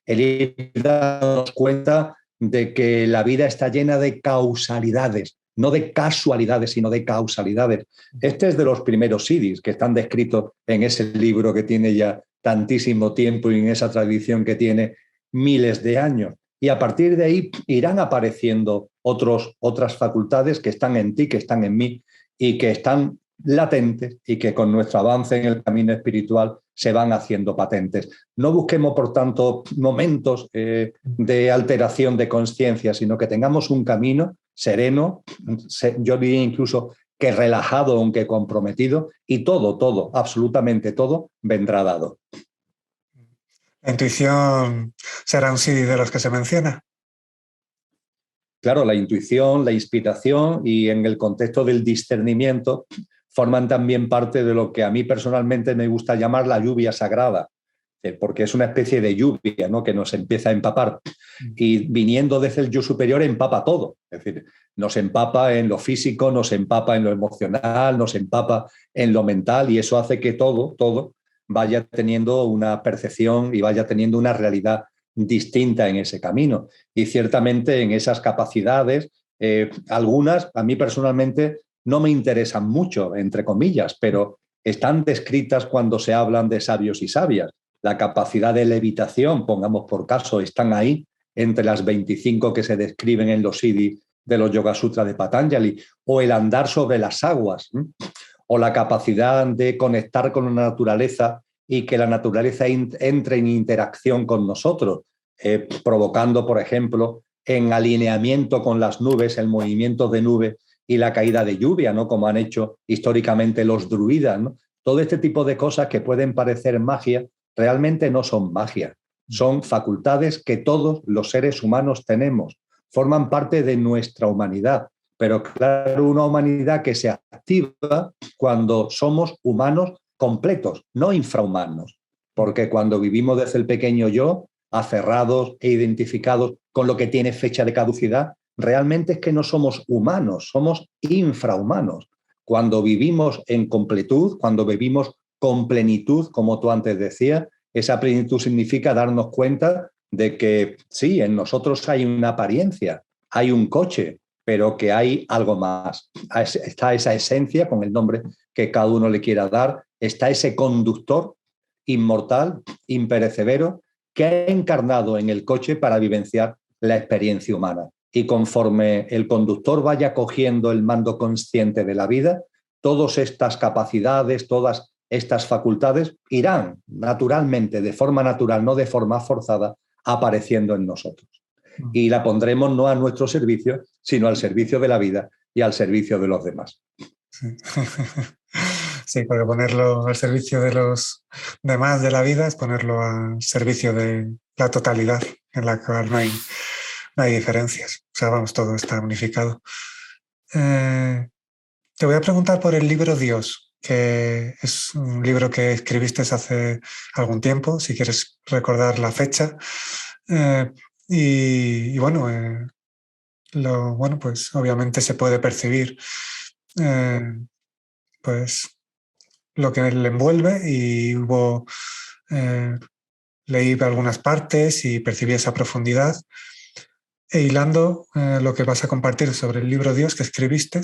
el ir dándonos cuenta de que la vida está llena de causalidades, no de casualidades, sino de causalidades. Este es de los primeros siddhis que están descritos en ese libro que tiene ya tantísimo tiempo y en esa tradición que tiene miles de años. Y a partir de ahí irán apareciendo otras facultades que están en ti, que están en mí y que están latentes y que con nuestro avance en el camino espiritual se van haciendo patentes. No busquemos, por tanto, momentos de alteración de conciencia, sino que tengamos un camino sereno, yo diría incluso que relajado, aunque comprometido, y todo, absolutamente todo, vendrá dado. ¿La intuición será un siddhi de los que se menciona? Claro, la intuición, la inspiración y en el contexto del discernimiento forman también parte de lo que a mí personalmente me gusta llamar la lluvia sagrada, porque es una especie de lluvia, ¿no?, que nos empieza a empapar y viniendo desde el yo superior empapa todo, es decir, nos empapa en lo físico, nos empapa en lo emocional, nos empapa en lo mental y eso hace que todo vaya teniendo una percepción y vaya teniendo una realidad distinta en ese camino. Y ciertamente en esas capacidades, algunas a mí personalmente no me interesan mucho, entre comillas, pero están descritas cuando se hablan de sabios y sabias. La capacidad de levitación, pongamos por caso, están ahí entre las 25 que se describen en los siddhis de los Yoga Sutras de Patanjali, o el andar sobre las aguas, o la capacidad de conectar con la naturaleza y que la naturaleza entre en interacción con nosotros, provocando, por ejemplo, en alineamiento con las nubes, el movimiento de nubes y la caída de lluvia, ¿no?, como han hecho históricamente los druidas, ¿no? Todo este tipo de cosas que pueden parecer magia, realmente no son magia, son facultades que todos los seres humanos tenemos, forman parte de nuestra humanidad, pero claro, una humanidad que se activa cuando somos humanos completos, no infrahumanos. Porque cuando vivimos desde el pequeño yo, aferrados e identificados con lo que tiene fecha de caducidad, realmente es que no somos humanos, somos infrahumanos. Cuando vivimos en completud, cuando vivimos con plenitud, como tú antes decías, esa plenitud significa darnos cuenta de que sí, en nosotros hay una apariencia, hay un coche, pero que hay algo más. Está esa esencia, con el nombre que cada uno le quiera dar, está ese conductor inmortal, imperecedero, que ha encarnado en el coche para vivenciar la experiencia humana. Y conforme el conductor vaya cogiendo el mando consciente de la vida, todas estas capacidades, todas estas facultades irán naturalmente, de forma natural, no de forma forzada, apareciendo en nosotros. Y la pondremos no a nuestro servicio, sino al servicio de la vida y al servicio de los demás. Sí. Sí, porque ponerlo al servicio de los demás de la vida es ponerlo al servicio de la totalidad, en la cual no hay diferencias. O sea, vamos, todo está unificado. Te voy a preguntar por el libro Dios, que es un libro que escribiste hace algún tiempo, si quieres recordar la fecha. Bueno, pues obviamente se puede percibir pues lo que le envuelve y leí algunas partes y percibí esa profundidad. E hilando lo que vas a compartir sobre el libro Dios que escribiste,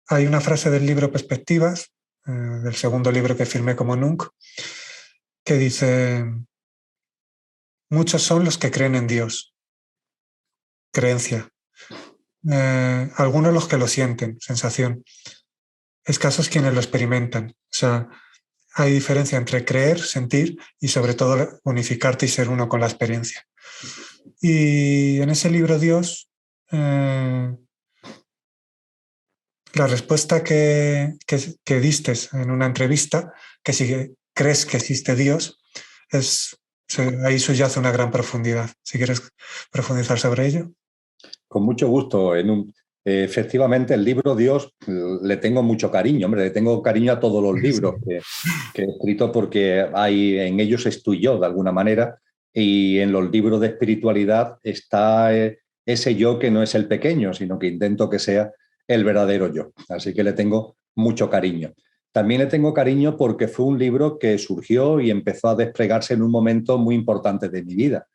hay una frase del libro Perspectivas, del segundo libro que firmé como Nunc, que dice: muchos son los que creen en Dios, creencia. Algunos los que lo sienten, sensación. Escasos quienes lo experimentan. O sea, hay diferencia entre creer, sentir y sobre todo unificarte y ser uno con la experiencia. Y en ese libro Dios, la respuesta que diste en una entrevista, que si crees que existe Dios, ahí subyace una gran profundidad. Si quieres profundizar sobre ello. Con mucho gusto. Efectivamente, el libro Dios le tengo mucho cariño. Hombre, le tengo cariño a todos los libros que he escrito porque en ellos estoy yo, de alguna manera, y en los libros de espiritualidad está ese yo que no es el pequeño, sino que intento que sea el verdadero yo. Así que le tengo mucho cariño. También le tengo cariño porque fue un libro que surgió y empezó a desplegarse en un momento muy importante de mi vida.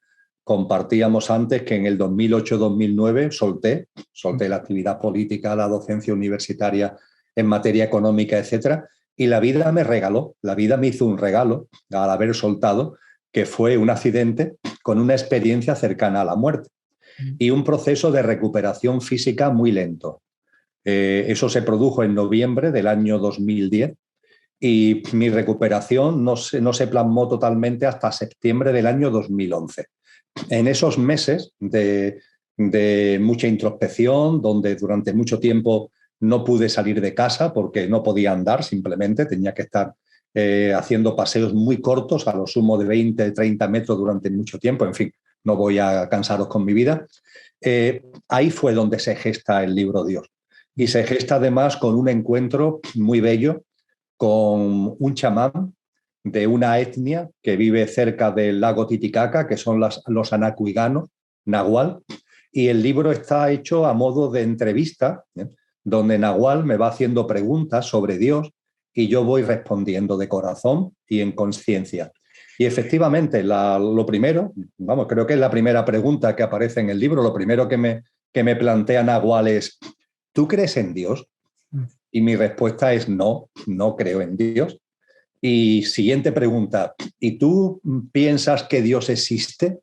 Compartíamos antes que en el 2008-2009 solté la actividad política, la docencia universitaria en materia económica, etcétera, y la vida me hizo un regalo al haber soltado, que fue un accidente con una experiencia cercana a la muerte y un proceso de recuperación física muy lento. Eso se produjo en noviembre del año 2010 y mi recuperación no se plasmó totalmente hasta septiembre del año 2011. En esos meses de mucha introspección, donde durante mucho tiempo no pude salir de casa porque no podía andar, simplemente tenía que estar haciendo paseos muy cortos, a lo sumo de 20, 30 metros durante mucho tiempo, en fin, no voy a cansaros con mi vida. Ahí fue donde se gesta el libro Dios. Y se gesta además con un encuentro muy bello con un chamán de una etnia que vive cerca del lago Titicaca, que son los anacuiganos, nahual, y el libro está hecho a modo de entrevista, donde nahual me va haciendo preguntas sobre Dios y yo voy respondiendo de corazón y en conciencia. Y efectivamente, lo primero, creo que es la primera pregunta que aparece en el libro, lo primero que me plantea nahual es: ¿tú crees en Dios? Y mi respuesta es no creo en Dios. Y siguiente pregunta: ¿y tú piensas que Dios existe?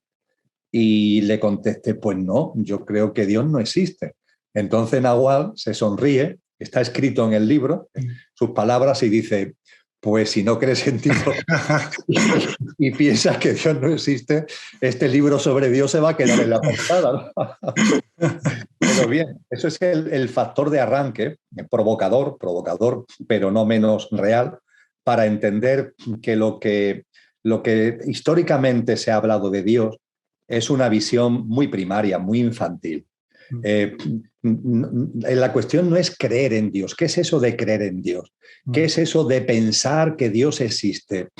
Y le contesté: pues no, yo creo que Dios no existe. Entonces nahual se sonríe, está escrito en el libro, sus palabras, y dice: pues si no crees en Dios y piensas que Dios no existe, este libro sobre Dios se va a quedar en la portada, ¿no? Pero bien, eso es el factor de arranque, provocador, pero no menos real, para entender que lo que históricamente se ha hablado de Dios es una visión muy primaria, muy infantil. La cuestión no es creer en Dios. ¿Qué es eso de creer en Dios? ¿Qué es eso de pensar que Dios existe?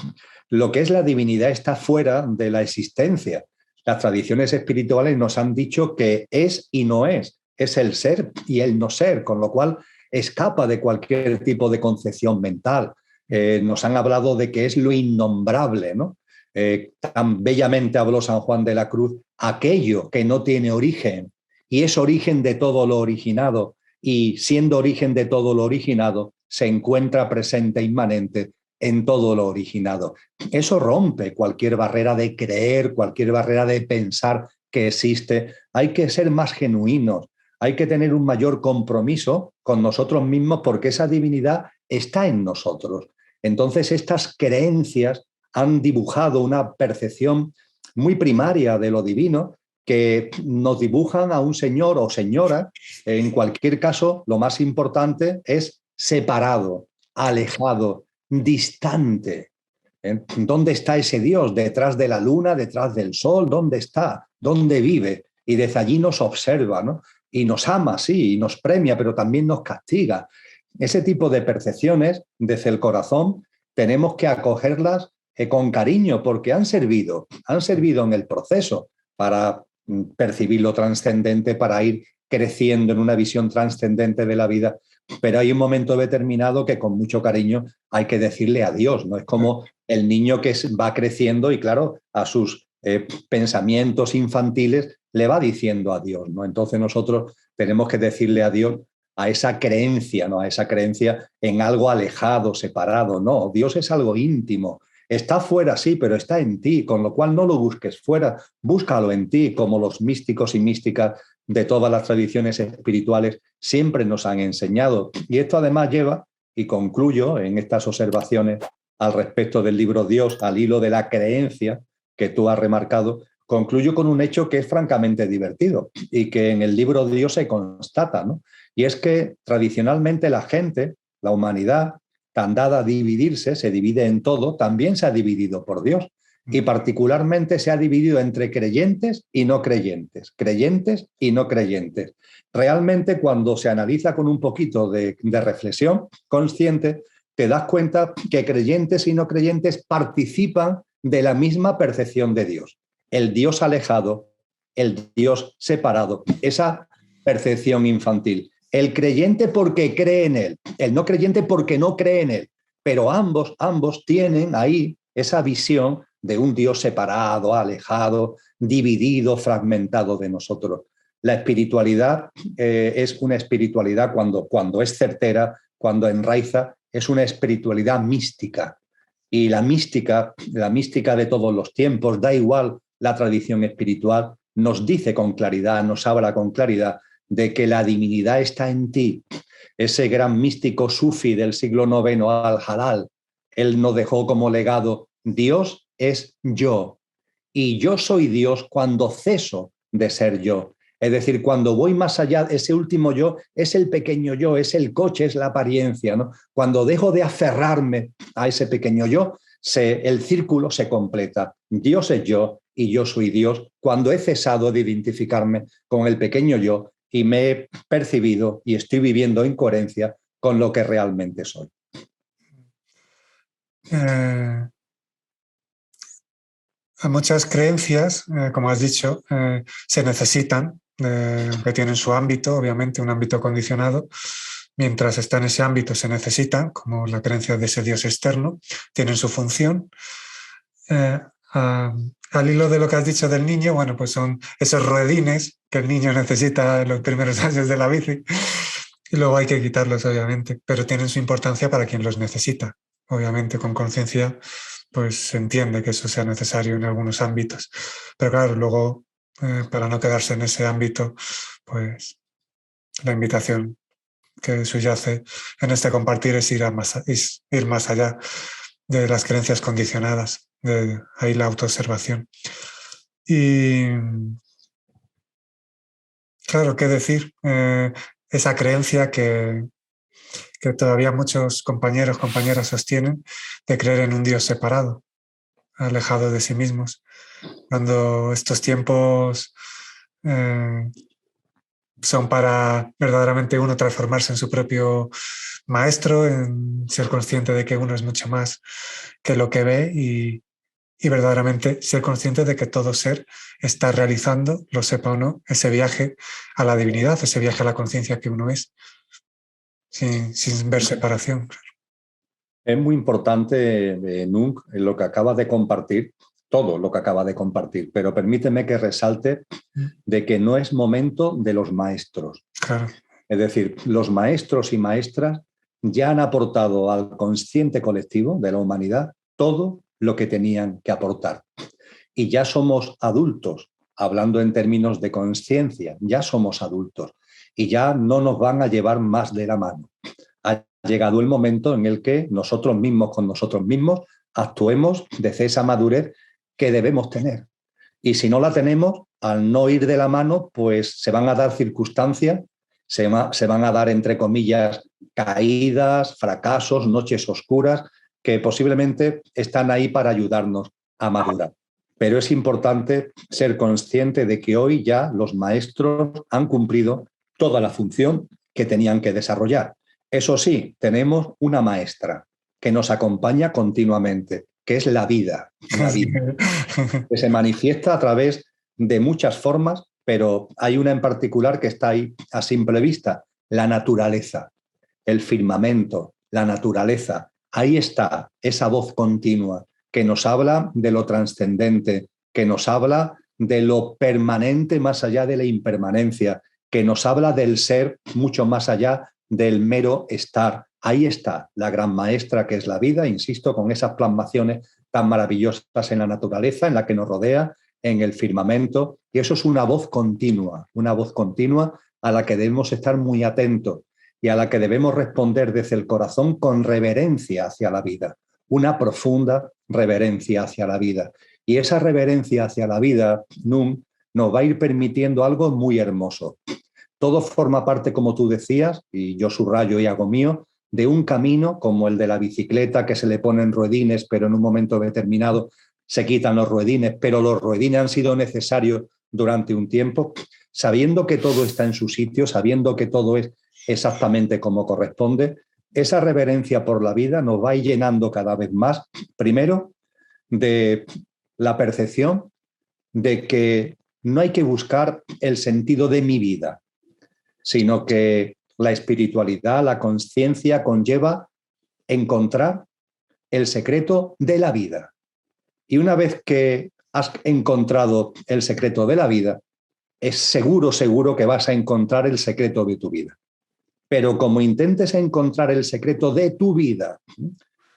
lo que es la divinidad está fuera de la existencia. Las tradiciones espirituales nos han dicho que es y no es el ser y el no ser, con lo cual escapa de cualquier tipo de concepción mental. Nos han hablado de que es lo innombrable, ¿no? Tan bellamente habló San Juan de la Cruz, aquello que no tiene origen y es origen de todo lo originado, y siendo origen de todo lo originado, se encuentra presente e inmanente en todo lo originado. Eso rompe cualquier barrera de creer, cualquier barrera de pensar que existe. Hay que ser más genuinos, hay que tener un mayor compromiso con nosotros mismos porque esa divinidad está en nosotros. Entonces, estas creencias han dibujado una percepción muy primaria de lo divino que nos dibujan a un señor o señora. En cualquier caso, lo más importante es separado, alejado, distante. ¿Dónde está ese Dios? ¿Detrás de la luna, detrás del sol? ¿Dónde está? ¿Dónde vive? Y desde allí nos observa, ¿no? Y nos ama, sí, y nos premia, pero también nos castiga. Ese tipo de percepciones desde el corazón tenemos que acogerlas con cariño, porque han servido en el proceso para percibir lo trascendente, para ir creciendo en una visión trascendente de la vida. Pero hay un momento determinado que con mucho cariño hay que decirle adiós, ¿no? Es como el niño que va creciendo y, claro, a sus pensamientos infantiles le va diciendo adiós, ¿no? Entonces nosotros tenemos que decirle adiós a esa creencia, ¿no? A esa creencia en algo alejado, separado. No, Dios es algo íntimo. Está fuera, sí, pero está en ti, con lo cual no lo busques fuera, búscalo en ti, como los místicos y místicas de todas las tradiciones espirituales siempre nos han enseñado. Y esto además lleva, y concluyo en estas observaciones al respecto del libro Dios, al hilo de la creencia que tú has remarcado, concluyo con un hecho que es francamente divertido y que en el libro Dios se constata, ¿no? Y es que tradicionalmente la gente, la humanidad, tan dada a dividirse, se divide en todo, también se ha dividido por Dios. Y particularmente se ha dividido entre creyentes y no creyentes, creyentes y no creyentes. Realmente, cuando se analiza con un poquito de reflexión consciente, te das cuenta que creyentes y no creyentes participan de la misma percepción de Dios. El Dios alejado, el Dios separado, esa percepción infantil. El creyente porque cree en él, el no creyente porque no cree en él. Pero ambos tienen ahí esa visión de un Dios separado, alejado, dividido, fragmentado de nosotros. La espiritualidad es una espiritualidad cuando es certera, cuando enraiza, es una espiritualidad mística. Y la mística de todos los tiempos, da igual la tradición espiritual, nos dice con claridad, nos habla con claridad de que la divinidad está en ti. Ese gran místico sufi del siglo IX, Al-Halal, él nos dejó como legado: Dios es yo, y yo soy Dios cuando ceso de ser yo. Es decir, cuando voy más allá, ese último yo es el pequeño yo, es el coche, es la apariencia, ¿no? Cuando dejo de aferrarme a ese pequeño yo, el círculo se completa. Dios es yo y yo soy Dios cuando he cesado de identificarme con el pequeño yo y me he percibido y estoy viviendo en coherencia con lo que realmente soy. Muchas creencias, como has dicho, se necesitan, que tienen su ámbito, obviamente, un ámbito condicionado. Mientras está en ese ámbito se necesitan, como la creencia de ese Dios externo, tienen su función. Al hilo de lo que has dicho del niño, bueno, pues son esos ruedines que el niño necesita en los primeros años de la bici, y luego hay que quitarlos, obviamente, pero tienen su importancia para quien los necesita. Obviamente, con conciencia, pues se entiende que eso sea necesario en algunos ámbitos. Pero claro, luego, para no quedarse en ese ámbito, pues la invitación que subyace en este compartir es ir más allá de las creencias condicionadas, de ahí la autoobservación. Y claro, ¿qué decir? Esa creencia que todavía muchos compañeros, compañeras sostienen, de creer en un Dios separado, alejado de sí mismos. Cuando estos tiempos son para verdaderamente uno transformarse en su propio maestro, en ser consciente de que uno es mucho más que lo que ve y verdaderamente ser consciente de que todo ser está realizando, lo sepa o no, ese viaje a la divinidad, ese viaje a la conciencia que uno es, sin ver separación. Es muy importante, Nung, en lo que acabas de compartir, todo lo que acabas de compartir, pero permíteme que resalte de que no es momento de los maestros. Claro. Es decir, los maestros y maestras ya han aportado al consciente colectivo de la humanidad todo lo que tenían que aportar. Y ya somos adultos, hablando en términos de conciencia, ya somos adultos y ya no nos van a llevar más de la mano. Ha llegado el momento en el que nosotros mismos con nosotros mismos actuemos desde esa madurez que debemos tener. Y si no la tenemos, al no ir de la mano, pues se van a dar circunstancias, se van a dar, entre comillas, caídas, fracasos, noches oscuras, que posiblemente están ahí para ayudarnos a madurar. Pero es importante ser consciente de que hoy ya los maestros han cumplido toda la función que tenían que desarrollar. Eso sí, tenemos una maestra que nos acompaña continuamente, que es la vida, que se manifiesta a través de muchas formas, pero hay una en particular que está ahí a simple vista, la naturaleza, el firmamento, la naturaleza. Ahí está esa voz continua que nos habla de lo trascendente, que nos habla de lo permanente más allá de la impermanencia, que nos habla del ser mucho más allá del mero estar. Ahí está la gran maestra que es la vida, insisto, con esas plasmaciones tan maravillosas en la naturaleza, en la que nos rodea, en el firmamento, y eso es una voz continua a la que debemos estar muy atentos y a la que debemos responder desde el corazón con reverencia hacia la vida, una profunda reverencia hacia la vida. Y esa reverencia hacia la vida, Nung, nos va a ir permitiendo algo muy hermoso. Todo forma parte, como tú decías, y yo subrayo y hago mío, de un camino como el de la bicicleta, que se le ponen ruedines, pero en un momento determinado se quitan los ruedines, pero los ruedines han sido necesarios durante un tiempo, sabiendo que todo está en su sitio, sabiendo que todo es exactamente como corresponde. Esa reverencia por la vida nos va a ir llenando cada vez más, primero, de la percepción de que no hay que buscar el sentido de mi vida, sino que la espiritualidad, la conciencia conlleva encontrar el secreto de la vida. Y una vez que has encontrado el secreto de la vida, es seguro que vas a encontrar el secreto de tu vida. Pero como intentes encontrar el secreto de tu vida,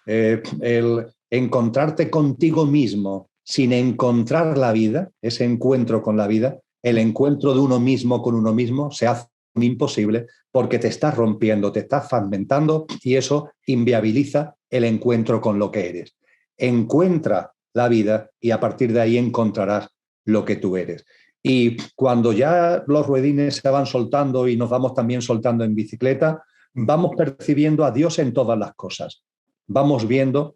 el encontrarte contigo mismo sin encontrar la vida, ese encuentro con la vida, el encuentro de uno mismo con uno mismo se hace imposible porque te estás rompiendo, te estás fragmentando y eso inviabiliza el encuentro con lo que eres. Encuentra la vida y a partir de ahí encontrarás lo que tú eres. Y cuando ya los ruedines se van soltando y nos vamos también soltando en bicicleta, vamos percibiendo a Dios en todas las cosas. Vamos viendo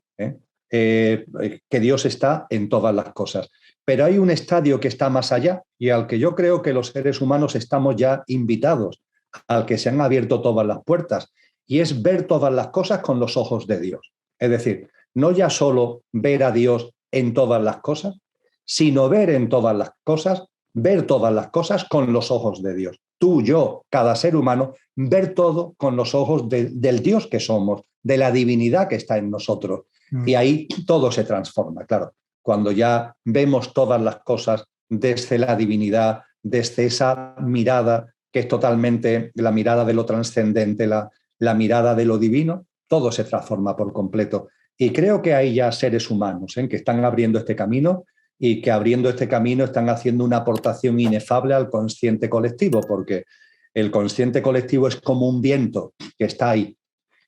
que Dios está en todas las cosas. Pero hay un estadio que está más allá y al que yo creo que los seres humanos estamos ya invitados, al que se han abierto todas las puertas, y es ver todas las cosas con los ojos de Dios. Es decir, no ya solo ver a Dios en todas las cosas, sino ver en todas las cosas, ver todas las cosas con los ojos de Dios. Tú, yo, cada ser humano, ver todo con los ojos del Dios que somos, de la divinidad que está en nosotros. Y ahí todo se transforma, claro. Cuando ya vemos todas las cosas desde la divinidad, desde esa mirada que es totalmente la mirada de lo trascendente, la mirada de lo divino, todo se transforma por completo. Y creo que hay ya seres humanos que están abriendo este camino y que abriendo este camino están haciendo una aportación inefable al consciente colectivo, porque el consciente colectivo es como un viento que está ahí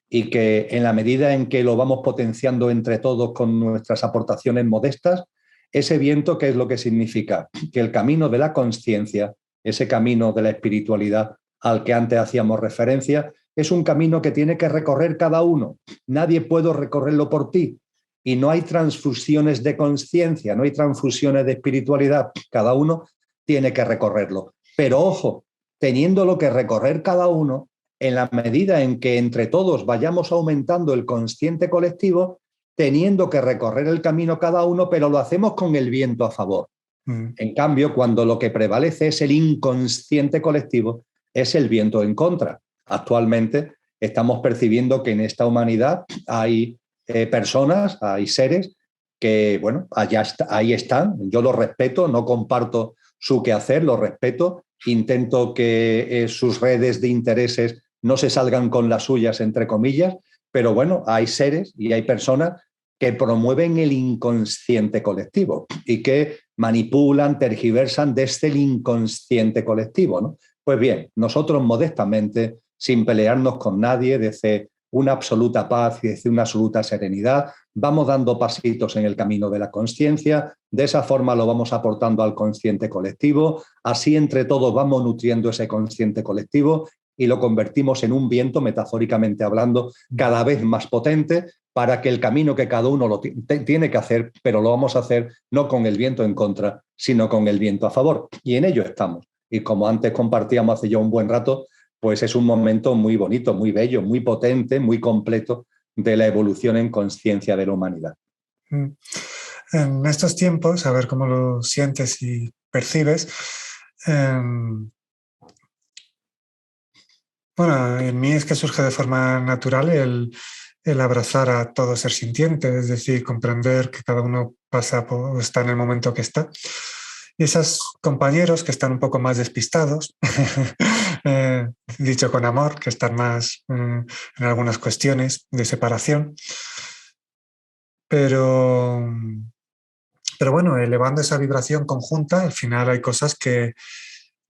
y que en la medida en que lo vamos potenciando entre todos con nuestras aportaciones modestas, ese viento, ¿qué es lo que significa? Que el camino de la conciencia, ese camino de la espiritualidad al que antes hacíamos referencia, es un camino que tiene que recorrer cada uno. Nadie puede recorrerlo por ti. Y no hay transfusiones de conciencia, no hay transfusiones de espiritualidad. Cada uno tiene que recorrerlo. Pero ojo, teniendo que recorrer cada uno, en la medida en que entre todos vayamos aumentando el consciente colectivo, teniendo que recorrer el camino cada uno, pero lo hacemos con el viento a favor. En cambio, cuando lo que prevalece es el inconsciente colectivo, es el viento en contra. Actualmente estamos percibiendo que en esta humanidad hay personas, hay seres que, bueno, ahí están. Yo los respeto, no comparto su quehacer, los respeto, intento que sus redes de intereses no se salgan con las suyas, entre comillas, pero bueno, hay seres y hay personas que promueven el inconsciente colectivo y que manipulan, tergiversan desde el inconsciente colectivo, ¿no? Pues bien, nosotros modestamente, sin pelearnos con nadie, desde una absoluta paz y desde una absoluta serenidad, vamos dando pasitos en el camino de la consciencia, de esa forma lo vamos aportando al consciente colectivo, así entre todos vamos nutriendo ese consciente colectivo y lo convertimos en un viento, metafóricamente hablando, cada vez más potente para que el camino que cada uno lo tiene que hacer, pero lo vamos a hacer no con el viento en contra, sino con el viento a favor. Y en ello estamos. Y como antes compartíamos hace ya un buen rato, pues es un momento muy bonito, muy bello, muy potente, muy completo de la evolución en conciencia de la humanidad. En estos tiempos, a ver cómo lo sientes y percibes, bueno, en mí es que surge de forma natural el abrazar a todo ser sintiente, es decir, comprender que cada uno está en el momento que está. Y esos compañeros que están un poco más despistados, dicho con amor, que están más en algunas cuestiones de separación, pero bueno, elevando esa vibración conjunta, al final hay cosas que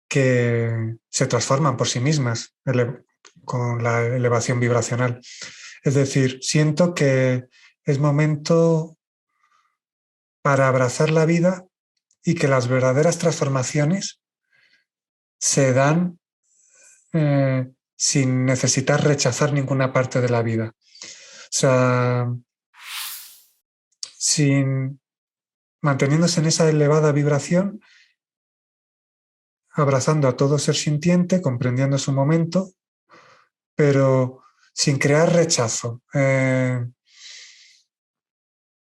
se transforman por sí mismas con la elevación vibracional. Es decir, siento que es momento para abrazar la vida y que las verdaderas transformaciones se dan sin necesitar rechazar ninguna parte de la vida. O sea, manteniéndose en esa elevada vibración, abrazando a todo ser sintiente, comprendiendo su momento, pero sin crear rechazo.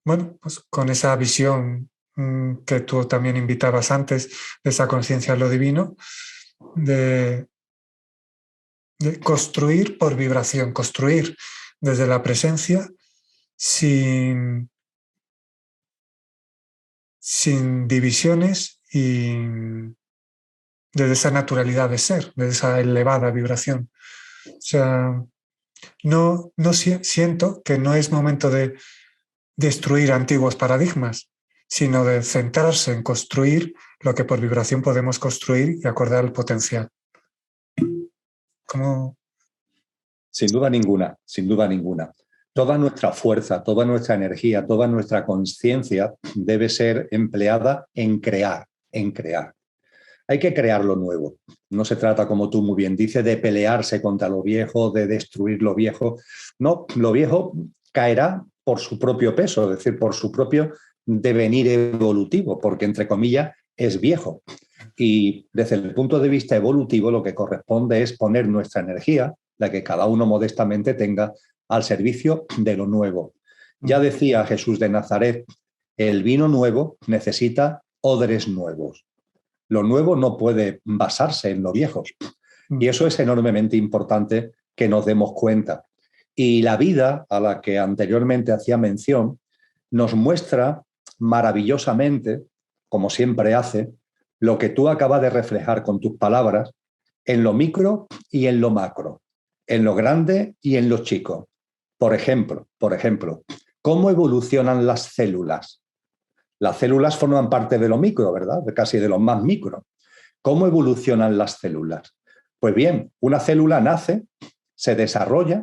Bueno, pues con esa visión que tú también invitabas antes, de esa conciencia en lo divino, de construir por vibración, construir desde la presencia sin divisiones y desde esa naturalidad de ser, desde esa elevada vibración. O sea, no siento que no es momento de destruir antiguos paradigmas, sino de centrarse en construir lo que por vibración podemos construir y acordar el potencial. ¿Cómo? Sin duda ninguna, sin duda ninguna. Toda nuestra fuerza, toda nuestra energía, toda nuestra conciencia debe ser empleada en crear, en crear. Hay que crear lo nuevo. No se trata, como tú muy bien dices, de pelearse contra lo viejo, de destruir lo viejo. No, lo viejo caerá por su propio peso, es decir, por su propio devenir evolutivo, porque, entre comillas, es viejo. Y desde el punto de vista evolutivo, lo que corresponde es poner nuestra energía, la que cada uno modestamente tenga, al servicio de lo nuevo. Ya decía Jesús de Nazaret, el vino nuevo necesita odres nuevos. Lo nuevo no puede basarse en lo viejo. Y eso es enormemente importante que nos demos cuenta. Y la vida, a la que anteriormente hacía mención, nos muestra maravillosamente, como siempre hace, lo que tú acabas de reflejar con tus palabras, en lo micro y en lo macro, en lo grande y en lo chico. Por ejemplo, ¿cómo evolucionan las células? Las células forman parte de lo micro, ¿verdad? Casi de lo más micro. ¿Cómo evolucionan las células? Pues bien, una célula nace, se desarrolla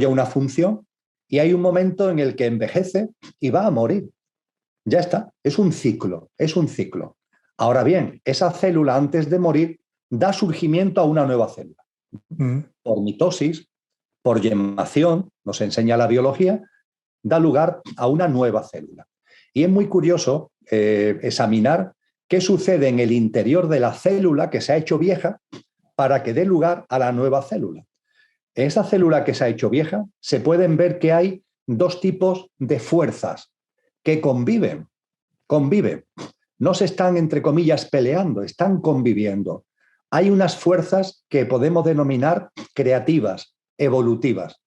una función y hay un momento en el que envejece y va a morir. Ya está, es un ciclo, es un ciclo. Ahora bien, esa célula antes de morir da surgimiento a una nueva célula. Por mitosis, por gemación, nos enseña la biología, da lugar a una nueva célula. Y es muy curioso examinar qué sucede en el interior de la célula que se ha hecho vieja para que dé lugar a la nueva célula. En esa célula que se ha hecho vieja se pueden ver que hay dos tipos de fuerzas que conviven. No se están, entre comillas, peleando, están conviviendo. Hay unas fuerzas que podemos denominar creativas, evolutivas,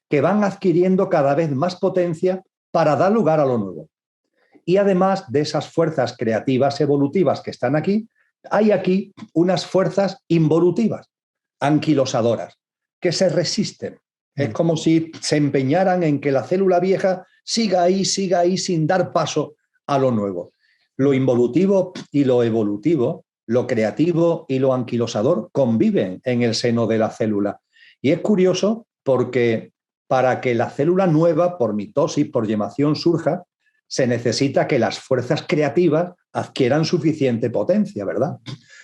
que van adquiriendo cada vez más potencia para dar lugar a lo nuevo. Y además de esas fuerzas creativas, evolutivas que están aquí, hay aquí unas fuerzas involutivas, anquilosadoras, que se resisten. Es como si se empeñaran en que la célula vieja siga ahí sin dar paso a lo nuevo. Lo involutivo y lo evolutivo, lo creativo y lo anquilosador conviven en el seno de la célula. Y es curioso porque para que la célula nueva, por mitosis, por yemación, surja, se necesita que las fuerzas creativas adquieran suficiente potencia, ¿verdad?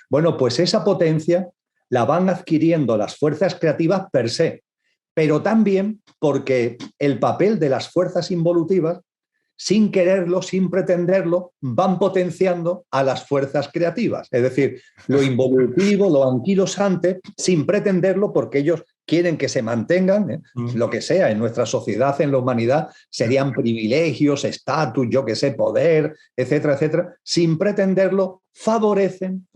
Bueno, pues esa potencia la van adquiriendo las fuerzas creativas per se, pero también porque el papel de las fuerzas involutivas, sin quererlo, sin pretenderlo, van potenciando a las fuerzas creativas. Es decir, lo involutivo, lo anquilosante, sin pretenderlo, porque ellos quieren que se mantengan, lo que sea, en nuestra sociedad, en la humanidad, serían privilegios, estatus, yo qué sé, poder, etcétera, etcétera, sin pretenderlo, favorecen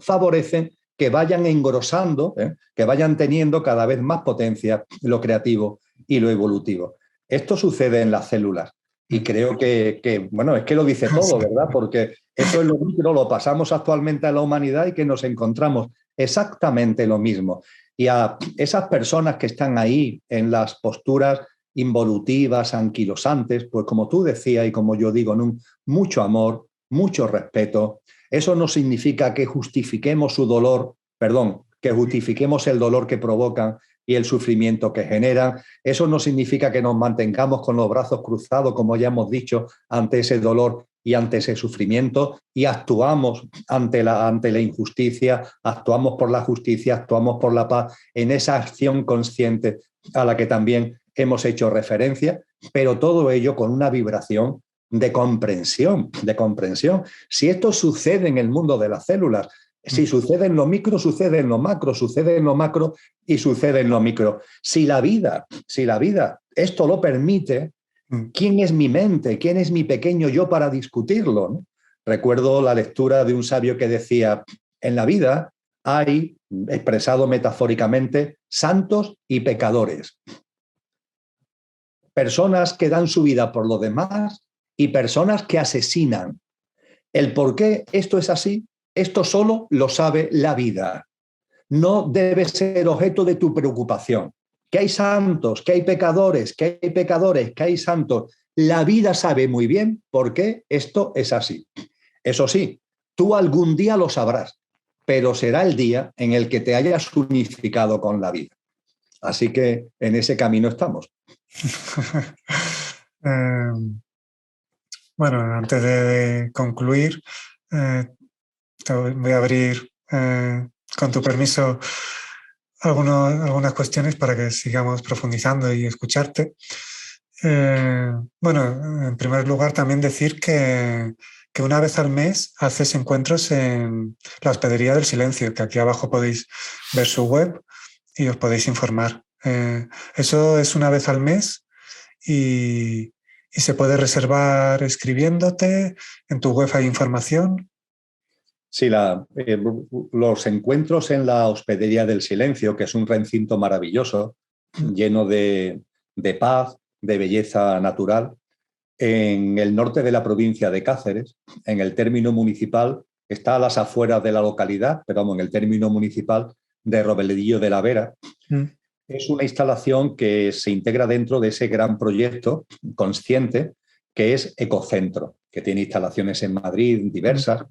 que vayan engrosando, que vayan teniendo cada vez más potencia lo creativo y lo evolutivo. Esto sucede en las células. Y creo que, bueno, es que lo dice todo, ¿verdad? Porque eso es lo micro, lo pasamos actualmente a la humanidad y que nos encontramos exactamente lo mismo. Y a esas personas que están ahí en las posturas involutivas, anquilosantes, pues como tú decías y como yo digo, mucho amor, mucho respeto. Eso no significa que justifiquemos su dolor, que justifiquemos el dolor que provocan y el sufrimiento que generan. Eso no significa que nos mantengamos con los brazos cruzados, como ya hemos dicho, ante ese dolor y ante ese sufrimiento, y actuamos ante la injusticia, actuamos por la justicia, actuamos por la paz, en esa acción consciente a la que también hemos hecho referencia, pero todo ello con una vibración de comprensión. Si esto sucede en el mundo de las células, si sucede en lo micro, sucede en lo macro, sucede en lo macro y sucede en lo micro. Si la vida esto lo permite, ¿quién es mi mente? ¿Quién es mi pequeño yo para discutirlo? ¿No? Recuerdo la lectura de un sabio que decía, en la vida hay, expresado metafóricamente, santos y pecadores. Personas que dan su vida por los demás y personas que asesinan. El por qué esto es así, esto solo lo sabe la vida. No debe ser objeto de tu preocupación. Que hay santos, que hay pecadores, que hay santos. La vida sabe muy bien por qué esto es así. Eso sí, tú algún día lo sabrás, pero será el día en el que te hayas unificado con la vida. Así que en ese camino estamos. Bueno, antes de concluir, voy a abrir, con tu permiso, algunas cuestiones para que sigamos profundizando y escucharte. Bueno, en primer lugar, también decir que una vez al mes haces encuentros en la Hospedería del Silencio, que aquí abajo podéis ver su web y os podéis informar. Eso es una vez al mes y se puede reservar escribiéndote. En tu web hay información. Sí, los encuentros en la Hospedería del Silencio, que es un recinto maravilloso, lleno de paz, de belleza natural, en el norte de la provincia de Cáceres, en el término municipal, está a las afueras de la localidad, pero en el término municipal de Robledillo de la Vera. Es una instalación que se integra dentro de ese gran proyecto consciente que es Ecocentro, que tiene instalaciones en Madrid diversas.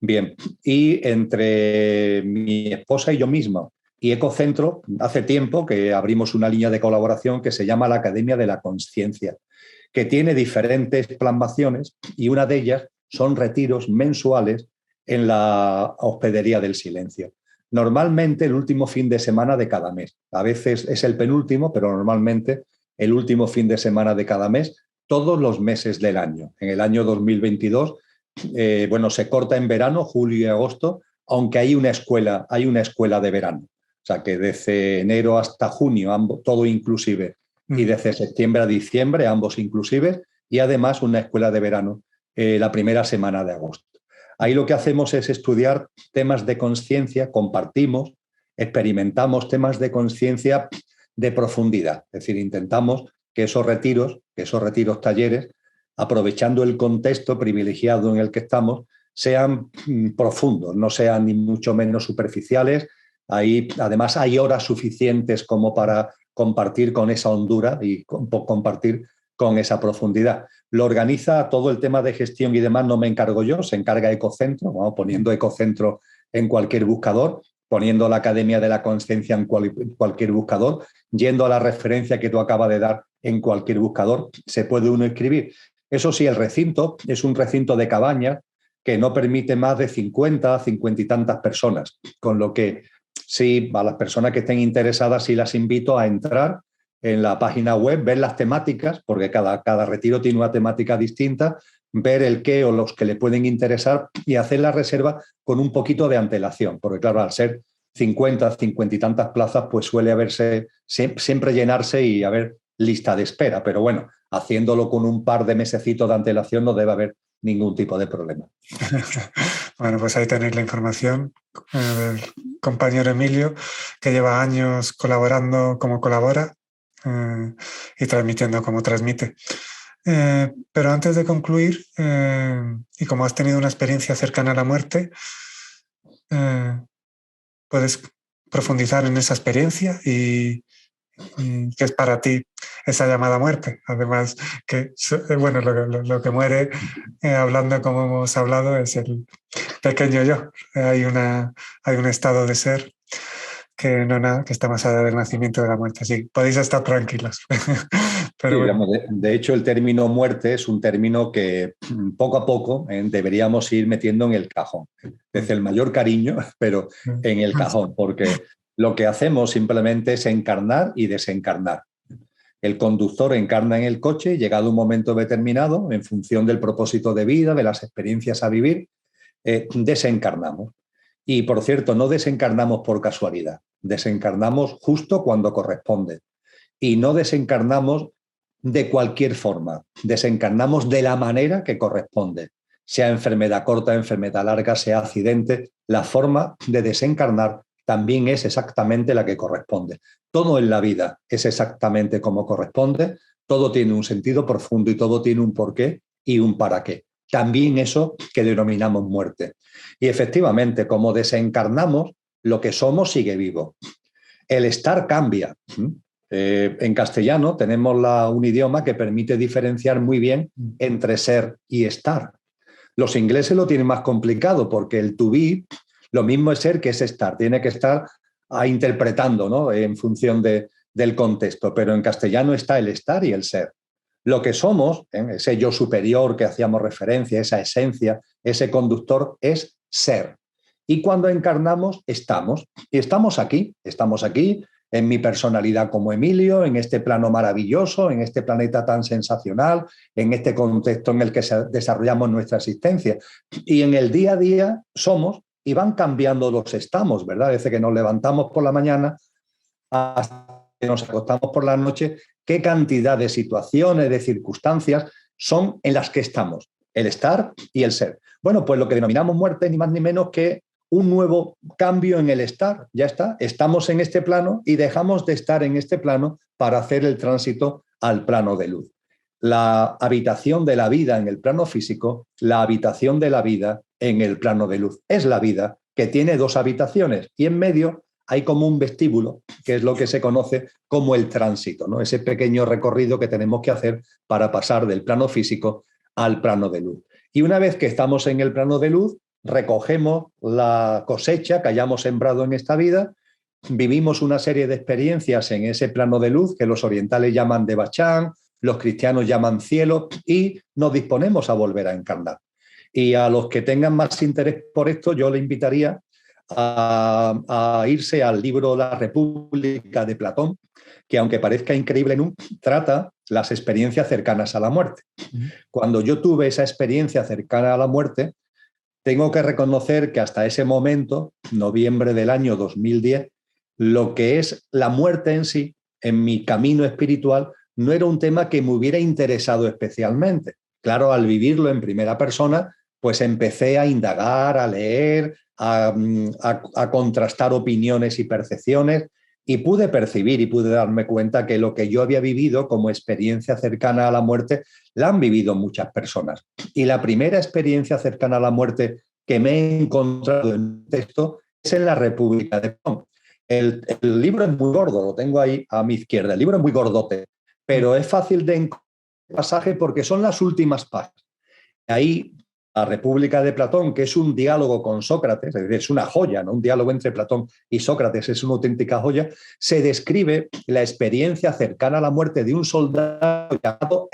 Bien, y entre mi esposa y yo mismo y Ecocentro, hace tiempo que abrimos una línea de colaboración que se llama la Academia de la Consciencia, que tiene diferentes plasmaciones y una de ellas son retiros mensuales en la Hospedería del Silencio. Normalmente el último fin de semana de cada mes. A veces es el penúltimo, pero normalmente el último fin de semana de cada mes, todos los meses del año. En el año 2022 bueno, se corta en verano, julio y agosto, aunque hay una escuela de verano. O sea que desde enero hasta junio, ambos, todo inclusive, y desde septiembre a diciembre, ambos inclusives, y además una escuela de verano la primera semana de agosto. Ahí lo que hacemos es estudiar temas de conciencia, compartimos, experimentamos temas de conciencia de profundidad. Es decir, intentamos que esos retiros talleres, aprovechando el contexto privilegiado en el que estamos, sean profundos, no sean ni mucho menos superficiales. Ahí, además, hay horas suficientes como para compartir con esa hondura y compartir con esa profundidad. Lo organiza todo el tema de gestión y demás, no me encargo yo, se encarga Ecocentro, ¿no? Poniendo Ecocentro en cualquier buscador, poniendo la Academia de la Consciencia en cualquier buscador, yendo a la referencia que tú acabas de dar en cualquier buscador, se puede uno inscribir. Eso sí, el recinto es un recinto de cabaña que no permite más de 50 y tantas personas, con lo que sí, a las personas que estén interesadas sí las invito a entrar en la página web, ver las temáticas, porque cada retiro tiene una temática distinta, ver el qué o los que le pueden interesar y hacer la reserva con un poquito de antelación, porque claro, al ser 50 y tantas plazas, pues suele haberse, siempre llenarse y haber lista de espera, pero bueno, haciéndolo con un par de mesecitos de antelación no debe haber ningún tipo de problema. Bueno, pues ahí tenéis la información del compañero Emilio, que lleva años colaborando como colabora y transmitiendo como transmite. Pero antes de concluir, y como has tenido una experiencia cercana a la muerte, puedes profundizar en esa experiencia y qué es para ti esa llamada muerte. Además, que bueno, lo que muere, hablando como hemos hablado, es el pequeño yo. Hay un estado de ser que está más allá del nacimiento y de la muerte. Así podéis estar tranquilos. Pero sí, bueno. de hecho, el término muerte es un término que poco a poco deberíamos ir metiendo en el cajón. Desde el mayor cariño, pero en el cajón, porque lo que hacemos simplemente es encarnar y desencarnar. El conductor encarna en el coche y llegado un momento determinado, en función del propósito de vida, de las experiencias a vivir, desencarnamos. Y, por cierto, no desencarnamos por casualidad, desencarnamos justo cuando corresponde. Y no desencarnamos de cualquier forma, desencarnamos de la manera que corresponde. Sea enfermedad corta, enfermedad larga, sea accidente, la forma de desencarnar también es exactamente la que corresponde. Todo en la vida es exactamente como corresponde, todo tiene un sentido profundo y todo tiene un porqué y un para qué. También eso que denominamos muerte. Y efectivamente, como desencarnamos, lo que somos sigue vivo. El estar cambia. En castellano tenemos un idioma que permite diferenciar muy bien entre ser y estar. Los ingleses lo tienen más complicado porque el to be, lo mismo es ser que es estar. Tiene que estar interpretando, ¿no? En función del contexto. Pero en castellano está el estar y el ser. Lo que somos, ese yo superior que hacíamos referencia, esa esencia, ese conductor, es ser. Y cuando encarnamos, estamos. Y estamos aquí en mi personalidad como Emilio, en este plano maravilloso, en este planeta tan sensacional, en este contexto en el que desarrollamos nuestra existencia. Y en el día a día somos y van cambiando los estamos, ¿verdad? Desde que nos levantamos por la mañana hasta que nos acostamos por la noche, qué cantidad de situaciones, de circunstancias son en las que estamos, el estar y el ser. Bueno, pues lo que denominamos muerte ni más ni menos que un nuevo cambio en el estar. Ya está, estamos en este plano y dejamos de estar en este plano para hacer el tránsito al plano de luz. La habitación de la vida en el plano físico, la habitación de la vida en el plano de luz. Es la vida que tiene dos habitaciones y en medio hay como un vestíbulo, que es lo que se conoce como el tránsito, ¿no? Ese pequeño recorrido que tenemos que hacer para pasar del plano físico al plano de luz. Y una vez que estamos en el plano de luz, recogemos la cosecha que hayamos sembrado en esta vida, vivimos una serie de experiencias en ese plano de luz que los orientales llaman Devachan, los cristianos llaman cielo, y nos disponemos a volver a encarnar. Y a los que tengan más interés por esto, yo le invitaría a irse al libro La República de Platón, que aunque parezca increíble, trata las experiencias cercanas a la muerte. Cuando yo tuve esa experiencia cercana a la muerte, tengo que reconocer que hasta ese momento, noviembre del año 2010, lo que es la muerte en sí, en mi camino espiritual, no era un tema que me hubiera interesado especialmente. Claro, al vivirlo en primera persona, pues empecé a indagar, a leer, a contrastar opiniones y percepciones, y pude percibir y pude darme cuenta que lo que yo había vivido como experiencia cercana a la muerte la han vivido muchas personas. Y la primera experiencia cercana a la muerte que me he encontrado en un texto es en la República de Platón. El libro es muy gordo, lo tengo ahí a mi izquierda, el libro es muy gordote, pero es fácil de encontrar el pasaje porque son las últimas páginas. Ahí la República de Platón, que es un diálogo con Sócrates, es decir, es una joya, ¿no? Un diálogo entre Platón y Sócrates es una auténtica joya, se describe la experiencia cercana a la muerte de un soldado llamado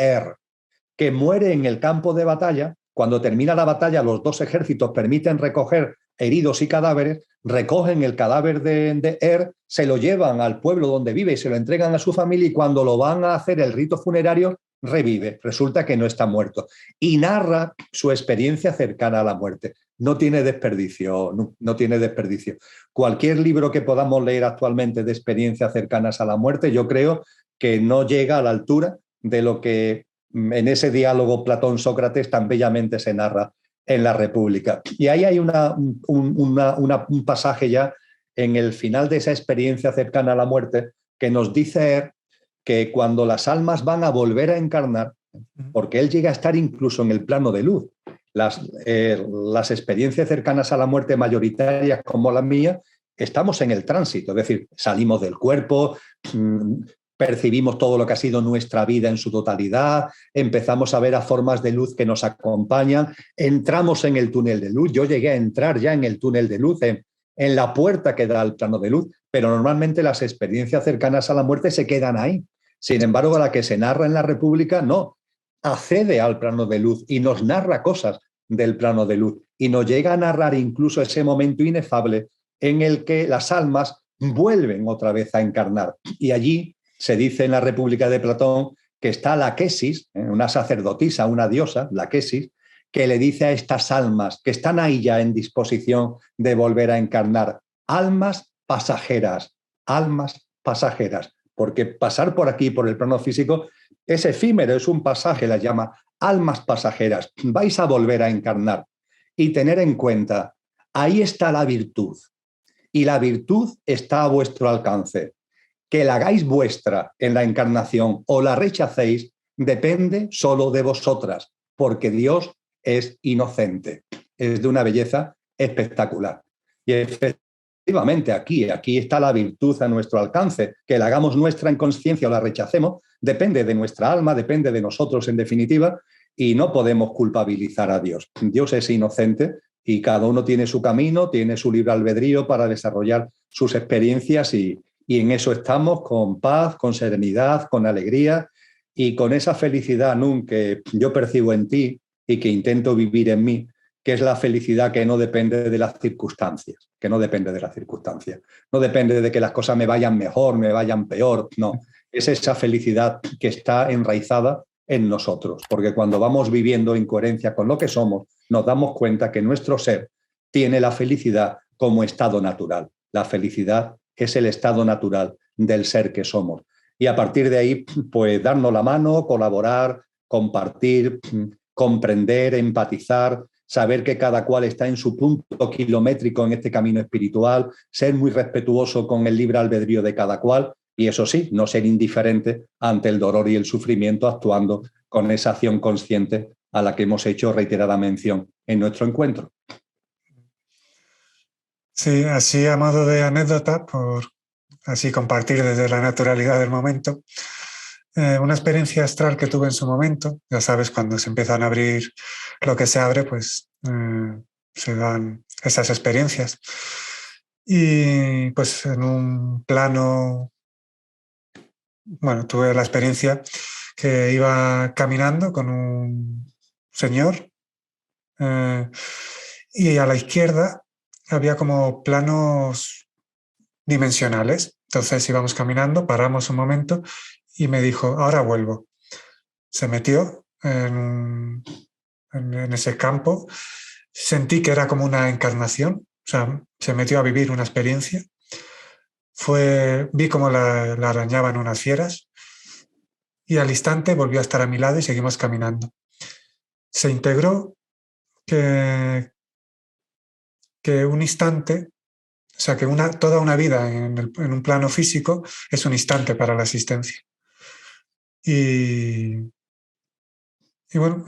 que muere en el campo de batalla. Cuando termina la batalla, los dos ejércitos permiten recoger heridos y cadáveres, recogen el cadáver de se lo llevan al pueblo donde vive y se lo entregan a su familia, y cuando lo van a hacer el rito funerario, revive, resulta que no está muerto, y narra su experiencia cercana a la muerte. No tiene desperdicio, no tiene desperdicio. Cualquier libro que podamos leer actualmente de experiencias cercanas a la muerte, yo creo que no llega a la altura de lo que en ese diálogo Platón-Sócrates tan bellamente se narra en la República. Y ahí hay un pasaje ya en el final de esa experiencia cercana a la muerte que nos dice que cuando las almas van a volver a encarnar, porque él llega a estar incluso en el plano de luz, las experiencias cercanas a la muerte mayoritarias como la mía, estamos en el tránsito, es decir, salimos del cuerpo, percibimos todo lo que ha sido nuestra vida en su totalidad, empezamos a ver a formas de luz que nos acompañan, entramos en el túnel de luz. Yo llegué a entrar ya en el túnel de luz, en la puerta que da al plano de luz, pero normalmente las experiencias cercanas a la muerte se quedan ahí. Sin embargo, la que se narra en la República no, accede al plano de luz y nos narra cosas del plano de luz y nos llega a narrar incluso ese momento inefable en el que las almas vuelven otra vez a encarnar. Y allí se dice en la República de Platón que está la Quesis, una sacerdotisa, una diosa, la Quesis, que le dice a estas almas que están ahí ya en disposición de volver a encarnar: almas pasajeras, porque pasar por aquí, por el plano físico, es efímero, es un pasaje, las llama almas pasajeras, vais a volver a encarnar. Y tener en cuenta, ahí está la virtud, y la virtud está a vuestro alcance. Que la hagáis vuestra en la encarnación o la rechacéis depende solo de vosotras, porque Dios es inocente. Es de una belleza espectacular. Y efectivamente aquí está la virtud a nuestro alcance. Que la hagamos nuestra en conciencia o la rechacemos depende de nuestra alma, depende de nosotros en definitiva, y no podemos culpabilizar a Dios. Dios es inocente y cada uno tiene su camino, tiene su libre albedrío para desarrollar sus experiencias, y en eso estamos, con paz, con serenidad, con alegría y con esa felicidad, Nun, que yo percibo en ti y que intento vivir en mí, que es la felicidad que no depende de las circunstancias, No depende de que las cosas me vayan mejor, me vayan peor, no. Es esa felicidad que está enraizada en nosotros, porque cuando vamos viviendo en coherencia con lo que somos, nos damos cuenta que nuestro ser tiene la felicidad como estado natural. La felicidad es el estado natural del ser que somos. Y a partir de ahí, pues darnos la mano, colaborar, compartir, comprender, empatizar, saber que cada cual está en su punto kilométrico en este camino espiritual, ser muy respetuoso con el libre albedrío de cada cual, y eso sí, no ser indiferente ante el dolor y el sufrimiento, actuando con esa acción consciente a la que hemos hecho reiterada mención en nuestro encuentro. Sí, así a modo de anécdota, por así compartir desde la naturalidad del momento, una experiencia astral que tuve en su momento. Ya sabes, cuando se empiezan a abrir lo que se abre, pues se dan esas experiencias. Y pues en un plano, bueno, tuve la experiencia que iba caminando con un señor y a la izquierda había como planos dimensionales. Entonces íbamos caminando, paramos un momento y me dijo: ahora vuelvo. se metió en ese campo. Sentí que era como una encarnación, o sea, se metió a vivir una experiencia. Vi cómo la arañaban unas fieras y al instante volvió a estar a mi lado y seguimos caminando. Se integró que un instante, o sea, que toda una vida en un plano físico es un instante para la existencia. Y bueno,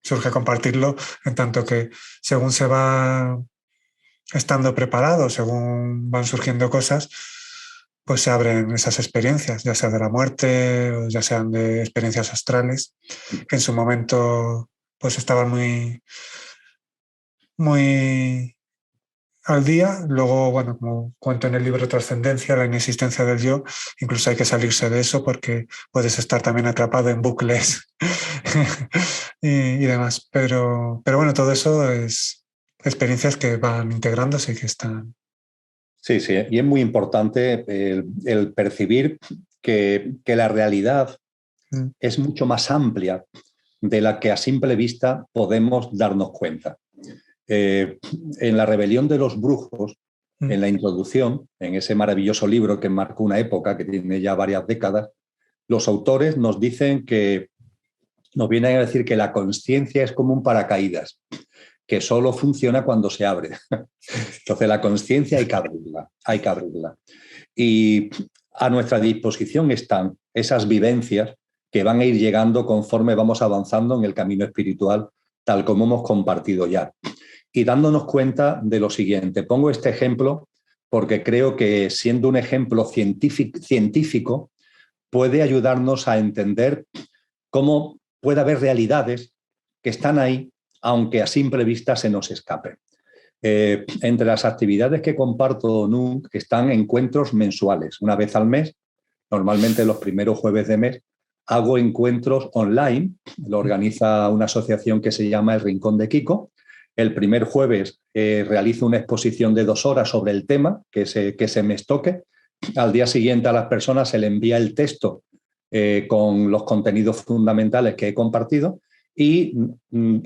surge compartirlo en tanto que según se va estando preparado, según van surgiendo cosas, pues se abren esas experiencias, ya sea de la muerte o ya sean de experiencias astrales, que en su momento pues estaban muy al día. Luego, bueno, como cuento en el libro Trascendencia, la inexistencia del yo, incluso hay que salirse de eso porque puedes estar también atrapado en bucles y demás. Pero bueno, todo eso es experiencias que van integrándose y que están... Sí, sí, y es muy importante el percibir que la realidad es mucho más amplia de la que a simple vista podemos darnos cuenta. En La rebelión de los brujos, en la introducción, en ese maravilloso libro que marcó una época, que tiene ya varias décadas, los autores nos dicen que, nos vienen a decir que la consciencia es como un paracaídas, que solo funciona cuando se abre. Entonces la consciencia hay que abrirla. Y a nuestra disposición están esas vivencias que van a ir llegando conforme vamos avanzando en el camino espiritual, tal como hemos compartido ya. Y dándonos cuenta de lo siguiente. Pongo este ejemplo porque creo que, siendo un ejemplo científico, puede ayudarnos a entender cómo puede haber realidades que están ahí, aunque a simple vista se nos escape. Entre las actividades que comparto Nung están encuentros mensuales. Una vez al mes, normalmente los primeros jueves de mes, hago encuentros online. Lo organiza una asociación que se llama El Rincón de Kiko. El primer jueves realizo una exposición de 2 horas sobre el tema que se me toque. Al día siguiente a las personas se le envía el texto con los contenidos fundamentales que he compartido, y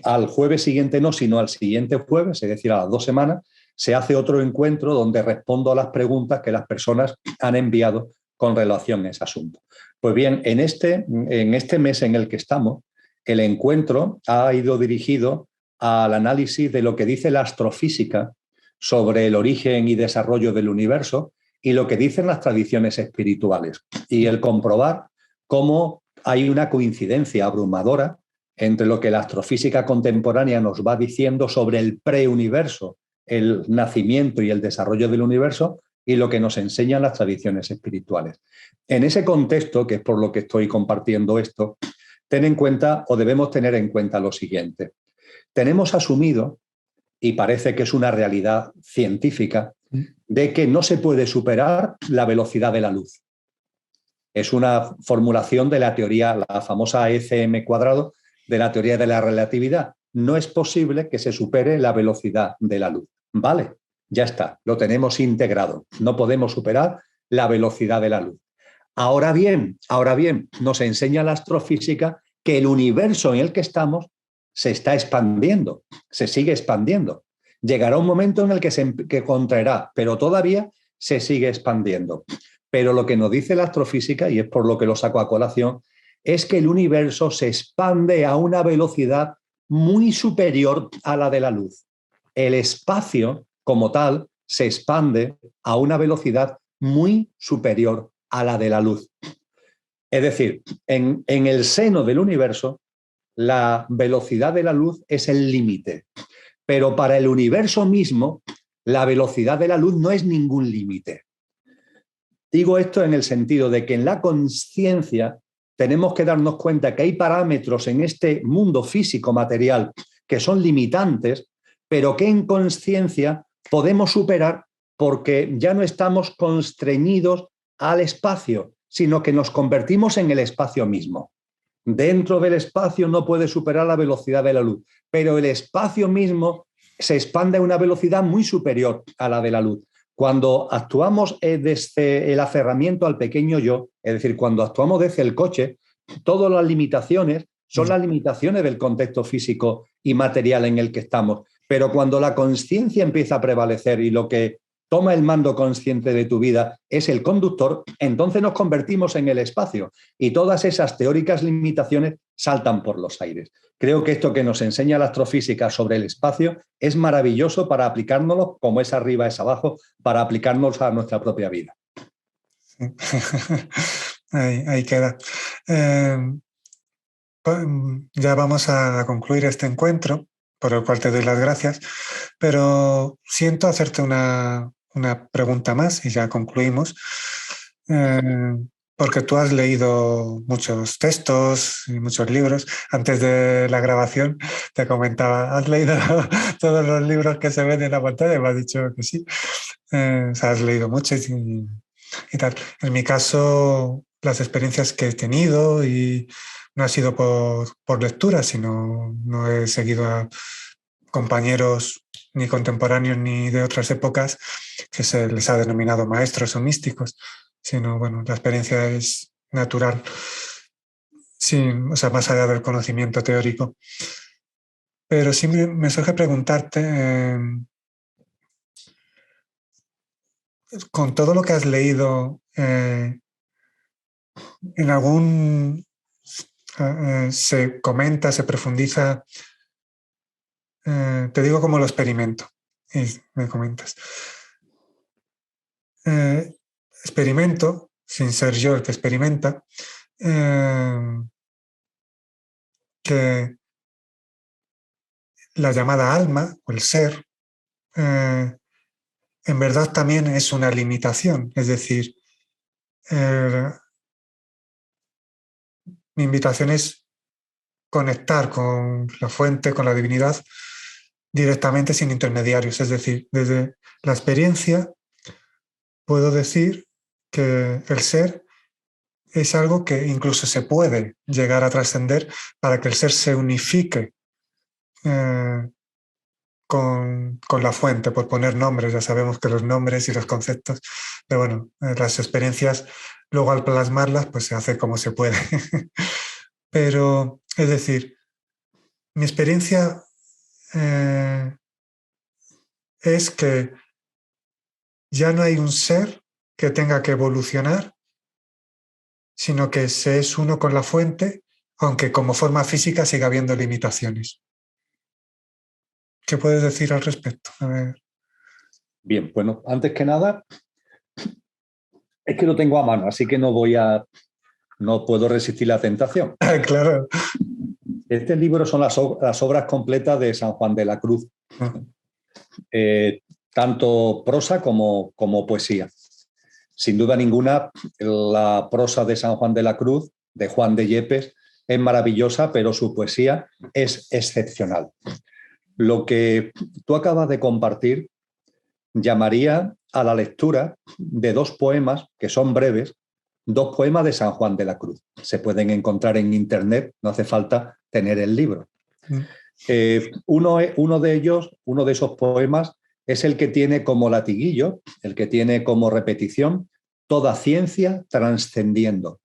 al jueves siguiente no, sino al siguiente jueves, es decir, a las 2 semanas, se hace otro encuentro donde respondo a las preguntas que las personas han enviado con relación a ese asunto. Pues bien, en este mes en el que estamos, el encuentro ha ido dirigido al análisis de lo que dice la astrofísica sobre el origen y desarrollo del universo y lo que dicen las tradiciones espirituales, y el comprobar cómo hay una coincidencia abrumadora entre lo que la astrofísica contemporánea nos va diciendo sobre el preuniverso, el nacimiento y el desarrollo del universo, y lo que nos enseñan las tradiciones espirituales. En ese contexto, que es por lo que estoy compartiendo esto, ten en cuenta, o debemos tener en cuenta, lo siguiente. Tenemos asumido, y parece que es una realidad científica, de que no se puede superar la velocidad de la luz. Es una formulación de la teoría, la famosa ECM², de la teoría de la relatividad. No es posible que se supere la velocidad de la luz. Vale, ya está, lo tenemos integrado. No podemos superar la velocidad de la luz. Ahora bien, nos enseña la astrofísica que el universo en el que estamos se está expandiendo, se sigue expandiendo. Llegará un momento en el que contraerá, pero todavía se sigue expandiendo. Pero lo que nos dice la astrofísica, y es por lo que lo saco a colación, es que el universo se expande a una velocidad muy superior a la de la luz. El espacio, como tal, se expande a una velocidad muy superior a la de la luz. Es decir, en el seno del universo, la velocidad de la luz es el límite. Pero para el universo mismo, la velocidad de la luz no es ningún límite. Digo esto en el sentido de que en la consciencia tenemos que darnos cuenta que hay parámetros en este mundo físico material que son limitantes, pero que en consciencia podemos superar porque ya no estamos constreñidos al espacio, sino que nos convertimos en el espacio mismo. Dentro del espacio no puede superar la velocidad de la luz, pero el espacio mismo se expande a una velocidad muy superior a la de la luz. Cuando actuamos desde el aferramiento al pequeño yo, es decir, cuando actuamos desde el coche, Todas las limitaciones son las limitaciones del contexto físico y material en el que estamos. Pero cuando la conciencia empieza a prevalecer y lo que toma el mando consciente de tu vida es el conductor, entonces nos convertimos en el espacio y todas esas teóricas limitaciones saltan por los aires. Creo que esto que nos enseña la astrofísica sobre el espacio es maravilloso para aplicárnoslo, como es arriba es abajo, para aplicarnos a nuestra propia vida. Ahí queda. Ya vamos a concluir este encuentro, por el cual te doy las gracias, pero siento hacerte una pregunta más y ya concluimos, porque tú has leído muchos textos y muchos libros. Antes de la grabación te comentaba, ¿has leído todos los libros que se ven en la pantalla? Y me has dicho que sí. O sea, has leído muchos y tal. En mi caso, las experiencias que he tenido y no ha sido por lectura, sino no he seguido a compañeros ni contemporáneos ni de otras épocas que se les ha denominado maestros o místicos, sino, bueno, la experiencia es natural, o sea, más allá del conocimiento teórico. Pero sí me surge preguntarte, con todo lo que has leído, en algún se comenta, se profundiza, te digo cómo lo experimento y me comentas. Experimento, sin ser yo el que experimenta, que la llamada alma o el ser en verdad también es una limitación, es decir, mi invitación es conectar con la fuente, con la divinidad, directamente sin intermediarios. Es decir, desde la experiencia puedo decir que el ser es algo que incluso se puede llegar a trascender para que el ser se unifique con la fuente, por poner nombres. Ya sabemos que los nombres y los conceptos, pero bueno, las experiencias, luego al plasmarlas, pues se hace como se puede. Pero, es decir, mi experiencia es que ya no hay un ser que tenga que evolucionar, sino que se es uno con la fuente, aunque como forma física siga habiendo limitaciones. ¿Qué puedes decir al respecto? A ver. Bien, bueno, antes que nada, es que lo tengo a mano, así que no puedo resistir la tentación. Claro. Este libro son las obras completas de San Juan de la Cruz, tanto prosa como poesía. Sin duda ninguna, la prosa de San Juan de la Cruz, de Juan de Yepes, es maravillosa, pero su poesía es excepcional. Lo que tú acabas de compartir llamaría a la lectura de dos poemas que son breves, dos poemas de San Juan de la Cruz. Se pueden encontrar en internet, no hace falta tener el libro. Uno de esos poemas es el que tiene como latiguillo, el que tiene como repetición, toda ciencia trascendiendo.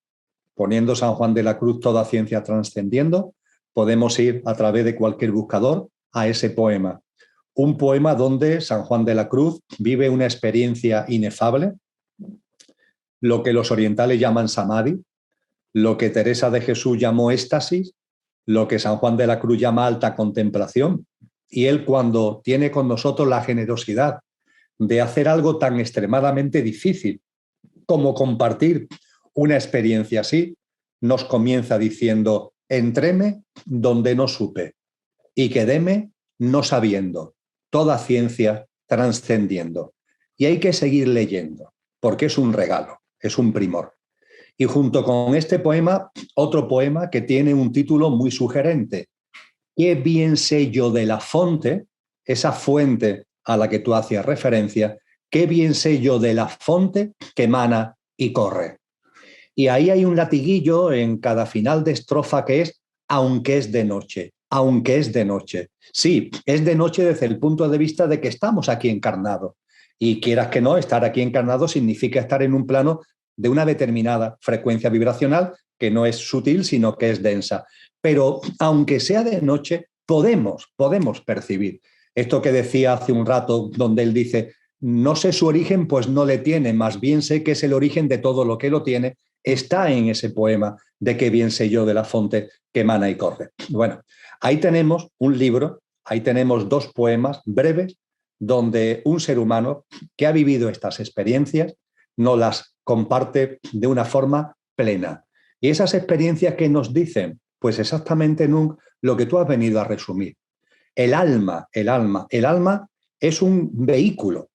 Poniendo San Juan de la Cruz, toda ciencia trascendiendo, podemos ir a través de cualquier buscador a ese poema. Un poema donde San Juan de la Cruz vive una experiencia inefable, lo que los orientales llaman samadhi, lo que Teresa de Jesús llamó éxtasis, lo que San Juan de la Cruz llama alta contemplación. Y él, cuando tiene con nosotros la generosidad de hacer algo tan extremadamente difícil como compartir una experiencia así, nos comienza diciendo: entréme donde no supe y quedéme no sabiendo, toda ciencia trascendiendo. Y hay que seguir leyendo, porque es un regalo, es un primor. Y junto con este poema, otro poema que tiene un título muy sugerente: ¿qué bien sé yo de la fonte? Esa fuente a la que tú hacías referencia, ¿qué bien sé yo de la fonte que emana y corre? Y ahí hay un latiguillo en cada final de estrofa que es: aunque es de noche, aunque es de noche. Sí, es de noche desde el punto de vista de que estamos aquí encarnados. Y quieras que no, estar aquí encarnado significa estar en un plano de una determinada frecuencia vibracional que no es sutil, sino que es densa. Pero aunque sea de noche, podemos percibir. Esto que decía hace un rato, donde él dice, no sé su origen, pues no le tiene, más bien sé que es el origen de todo lo que lo tiene, está en ese poema de qué bien sé yo de la fonte que emana y corre. Bueno, ahí tenemos un libro, ahí tenemos 2 poemas breves, donde un ser humano que ha vivido estas experiencias nos las comparte de una forma plena. Y esas experiencias que nos dicen, pues exactamente, Nung, lo que tú has venido a resumir. El alma es un vehículo.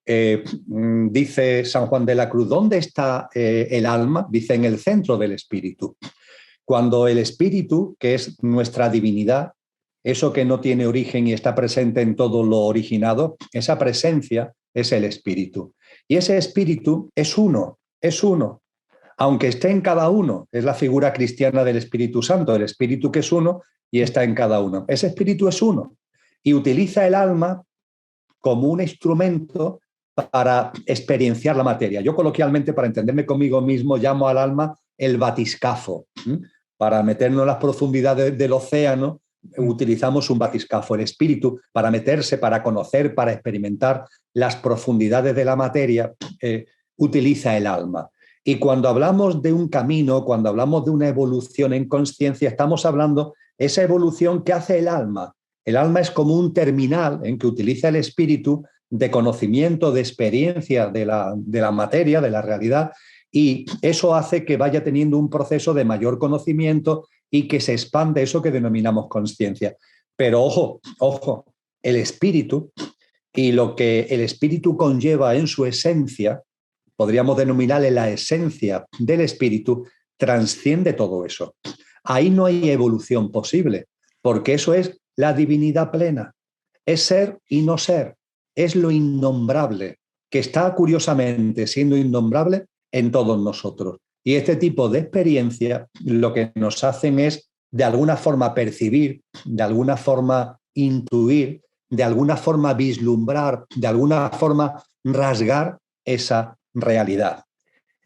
Dice San Juan de la Cruz, ¿dónde está el alma? Dice, en el centro del espíritu. Cuando el espíritu, que es nuestra divinidad, eso que no tiene origen y está presente en todo lo originado, esa presencia es el espíritu. Y ese espíritu es uno, aunque esté en cada uno. Es la figura cristiana del Espíritu Santo, el espíritu que es uno y está en cada uno. Ese espíritu es uno y utiliza el alma como un instrumento para experienciar la materia. Yo coloquialmente, para entenderme conmigo mismo, llamo al alma el batiscafo. Para meternos en las profundidades del océano, utilizamos un batiscafo. El espíritu, para meterse, para conocer, para experimentar las profundidades de la materia, utiliza el alma. Y cuando hablamos de un camino, cuando hablamos de una evolución en conciencia, estamos hablando de esa evolución que hace el alma. El alma es como un terminal en que utiliza el espíritu de conocimiento, de experiencia de la materia, de la realidad, y eso hace que vaya teniendo un proceso de mayor conocimiento y que se expande eso que denominamos conciencia. Pero ojo, el espíritu y lo que el espíritu conlleva en su esencia, podríamos denominarle la esencia del espíritu, trasciende todo eso. Ahí no hay evolución posible, porque eso es la divinidad plena. Es ser y no ser. Es lo innombrable, que está curiosamente siendo innombrable en todos nosotros. Y este tipo de experiencia lo que nos hacen es, de alguna forma, percibir, de alguna forma, intuir, de alguna forma, vislumbrar, de alguna forma, rasgar esa realidad.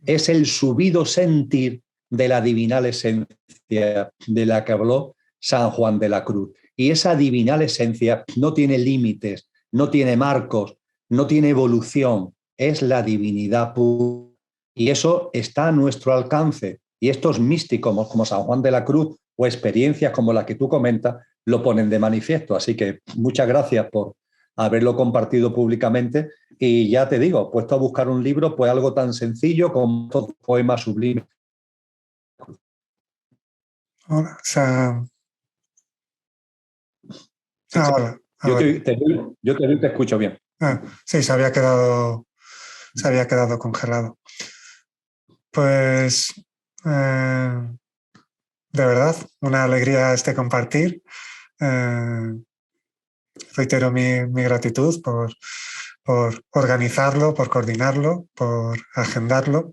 Es el subido sentir de la divinal esencia de la que habló San Juan de la Cruz. Y esa divinal esencia no tiene límites, no tiene marcos, no tiene evolución, es la divinidad pura. Y eso está a nuestro alcance. Y estos místicos como San Juan de la Cruz o experiencias como la que tú comentas lo ponen de manifiesto. Así que muchas gracias por haberlo compartido públicamente. Y ya te digo, puesto a buscar un libro, pues algo tan sencillo como estos poemas sublimes. Hola, hola. Yo te escucho bien. Sí, se había quedado congelado. Pues de verdad, una alegría compartir. Reitero mi gratitud por organizarlo, por coordinarlo, por agendarlo.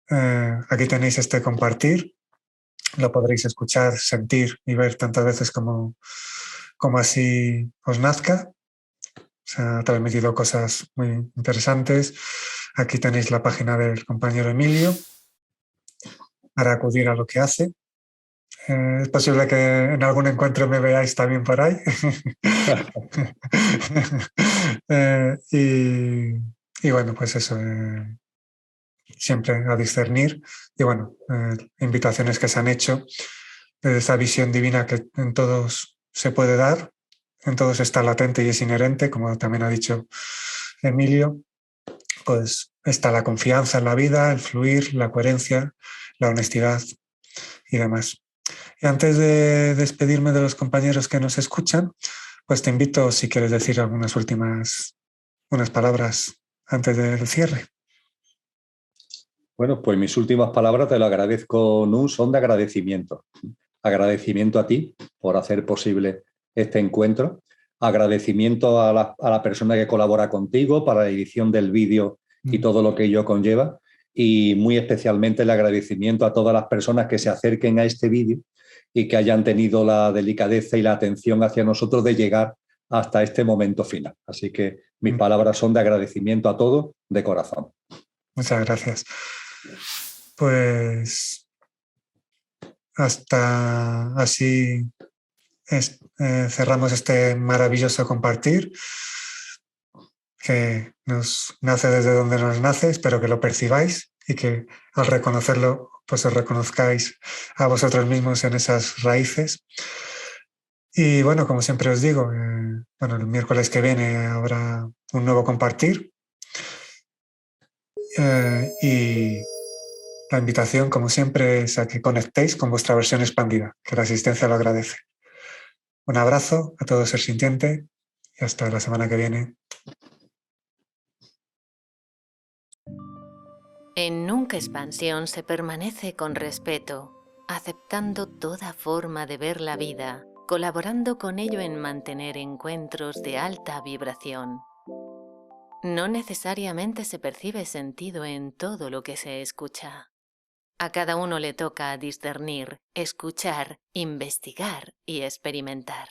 Aquí tenéis compartir. Lo podréis escuchar, sentir y ver tantas veces como así os nazca. Se ha transmitido cosas muy interesantes. Aquí tenéis la página del compañero Emilio para acudir a lo que hace. Es posible que en algún encuentro me veáis también por ahí. Y bueno, pues eso, siempre a discernir. Y bueno, invitaciones que se han hecho de esa visión divina que en todos se puede dar, en todos está latente y es inherente, como también ha dicho Emilio. Pues está la confianza en la vida, el fluir, la coherencia, la honestidad y demás. Y antes de despedirme de los compañeros que nos escuchan, pues te invito, si quieres decir unas palabras antes del cierre. Bueno, pues mis últimas palabras, te lo agradezco, Nun, son de agradecimiento. Agradecimiento a ti por hacer posible este encuentro. Agradecimiento a la persona que colabora contigo para la edición del vídeo y todo lo que ello conlleva. Y muy especialmente el agradecimiento a todas las personas que se acerquen a este vídeo y que hayan tenido la delicadeza y la atención hacia nosotros de llegar hasta este momento final. Así que mis palabras son de agradecimiento a todos de corazón. Muchas gracias. Pues hasta así cerramos este maravilloso compartir que nos nace desde donde nos nace. Espero que lo percibáis y que al reconocerlo, pues os reconozcáis a vosotros mismos en esas raíces. Y bueno, como siempre os digo, bueno, el miércoles que viene habrá un nuevo compartir. Y la invitación, como siempre, es a que conectéis con vuestra versión expandida, que la asistencia lo agradece. Un abrazo a todo ser sintiente y hasta la semana que viene. En Nunca Expansión se permanece con respeto, aceptando toda forma de ver la vida, colaborando con ello en mantener encuentros de alta vibración. No necesariamente se percibe sentido en todo lo que se escucha. A cada uno le toca discernir, escuchar, investigar y experimentar.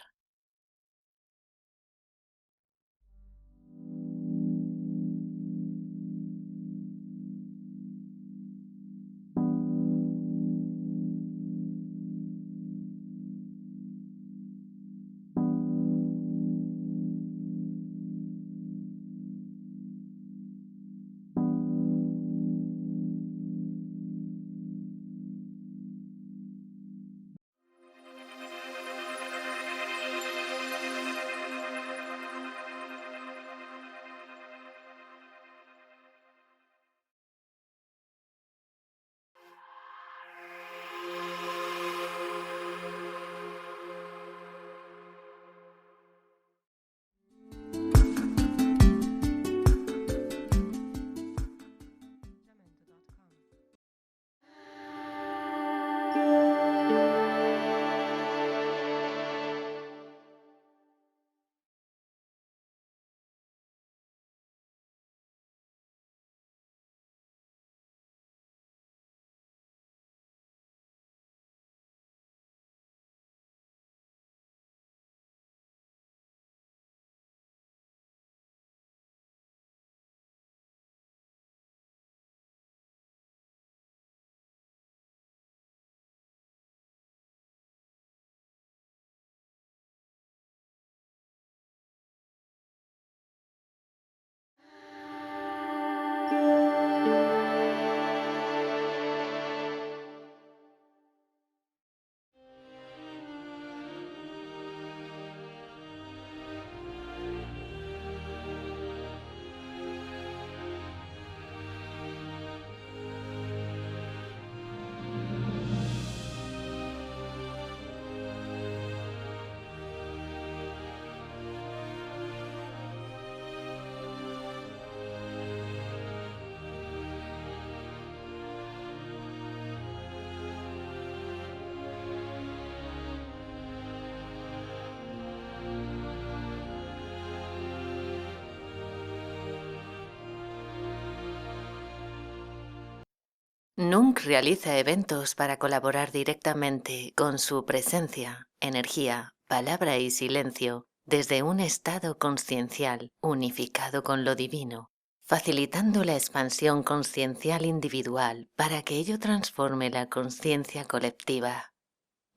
Nunc realiza eventos para colaborar directamente con su presencia, energía, palabra y silencio desde un estado consciencial unificado con lo divino, facilitando la expansión consciencial individual para que ello transforme la consciencia colectiva.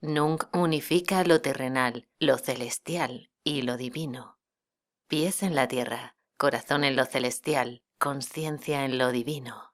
Nunc unifica lo terrenal, lo celestial y lo divino. Pies en la tierra, corazón en lo celestial, conciencia en lo divino.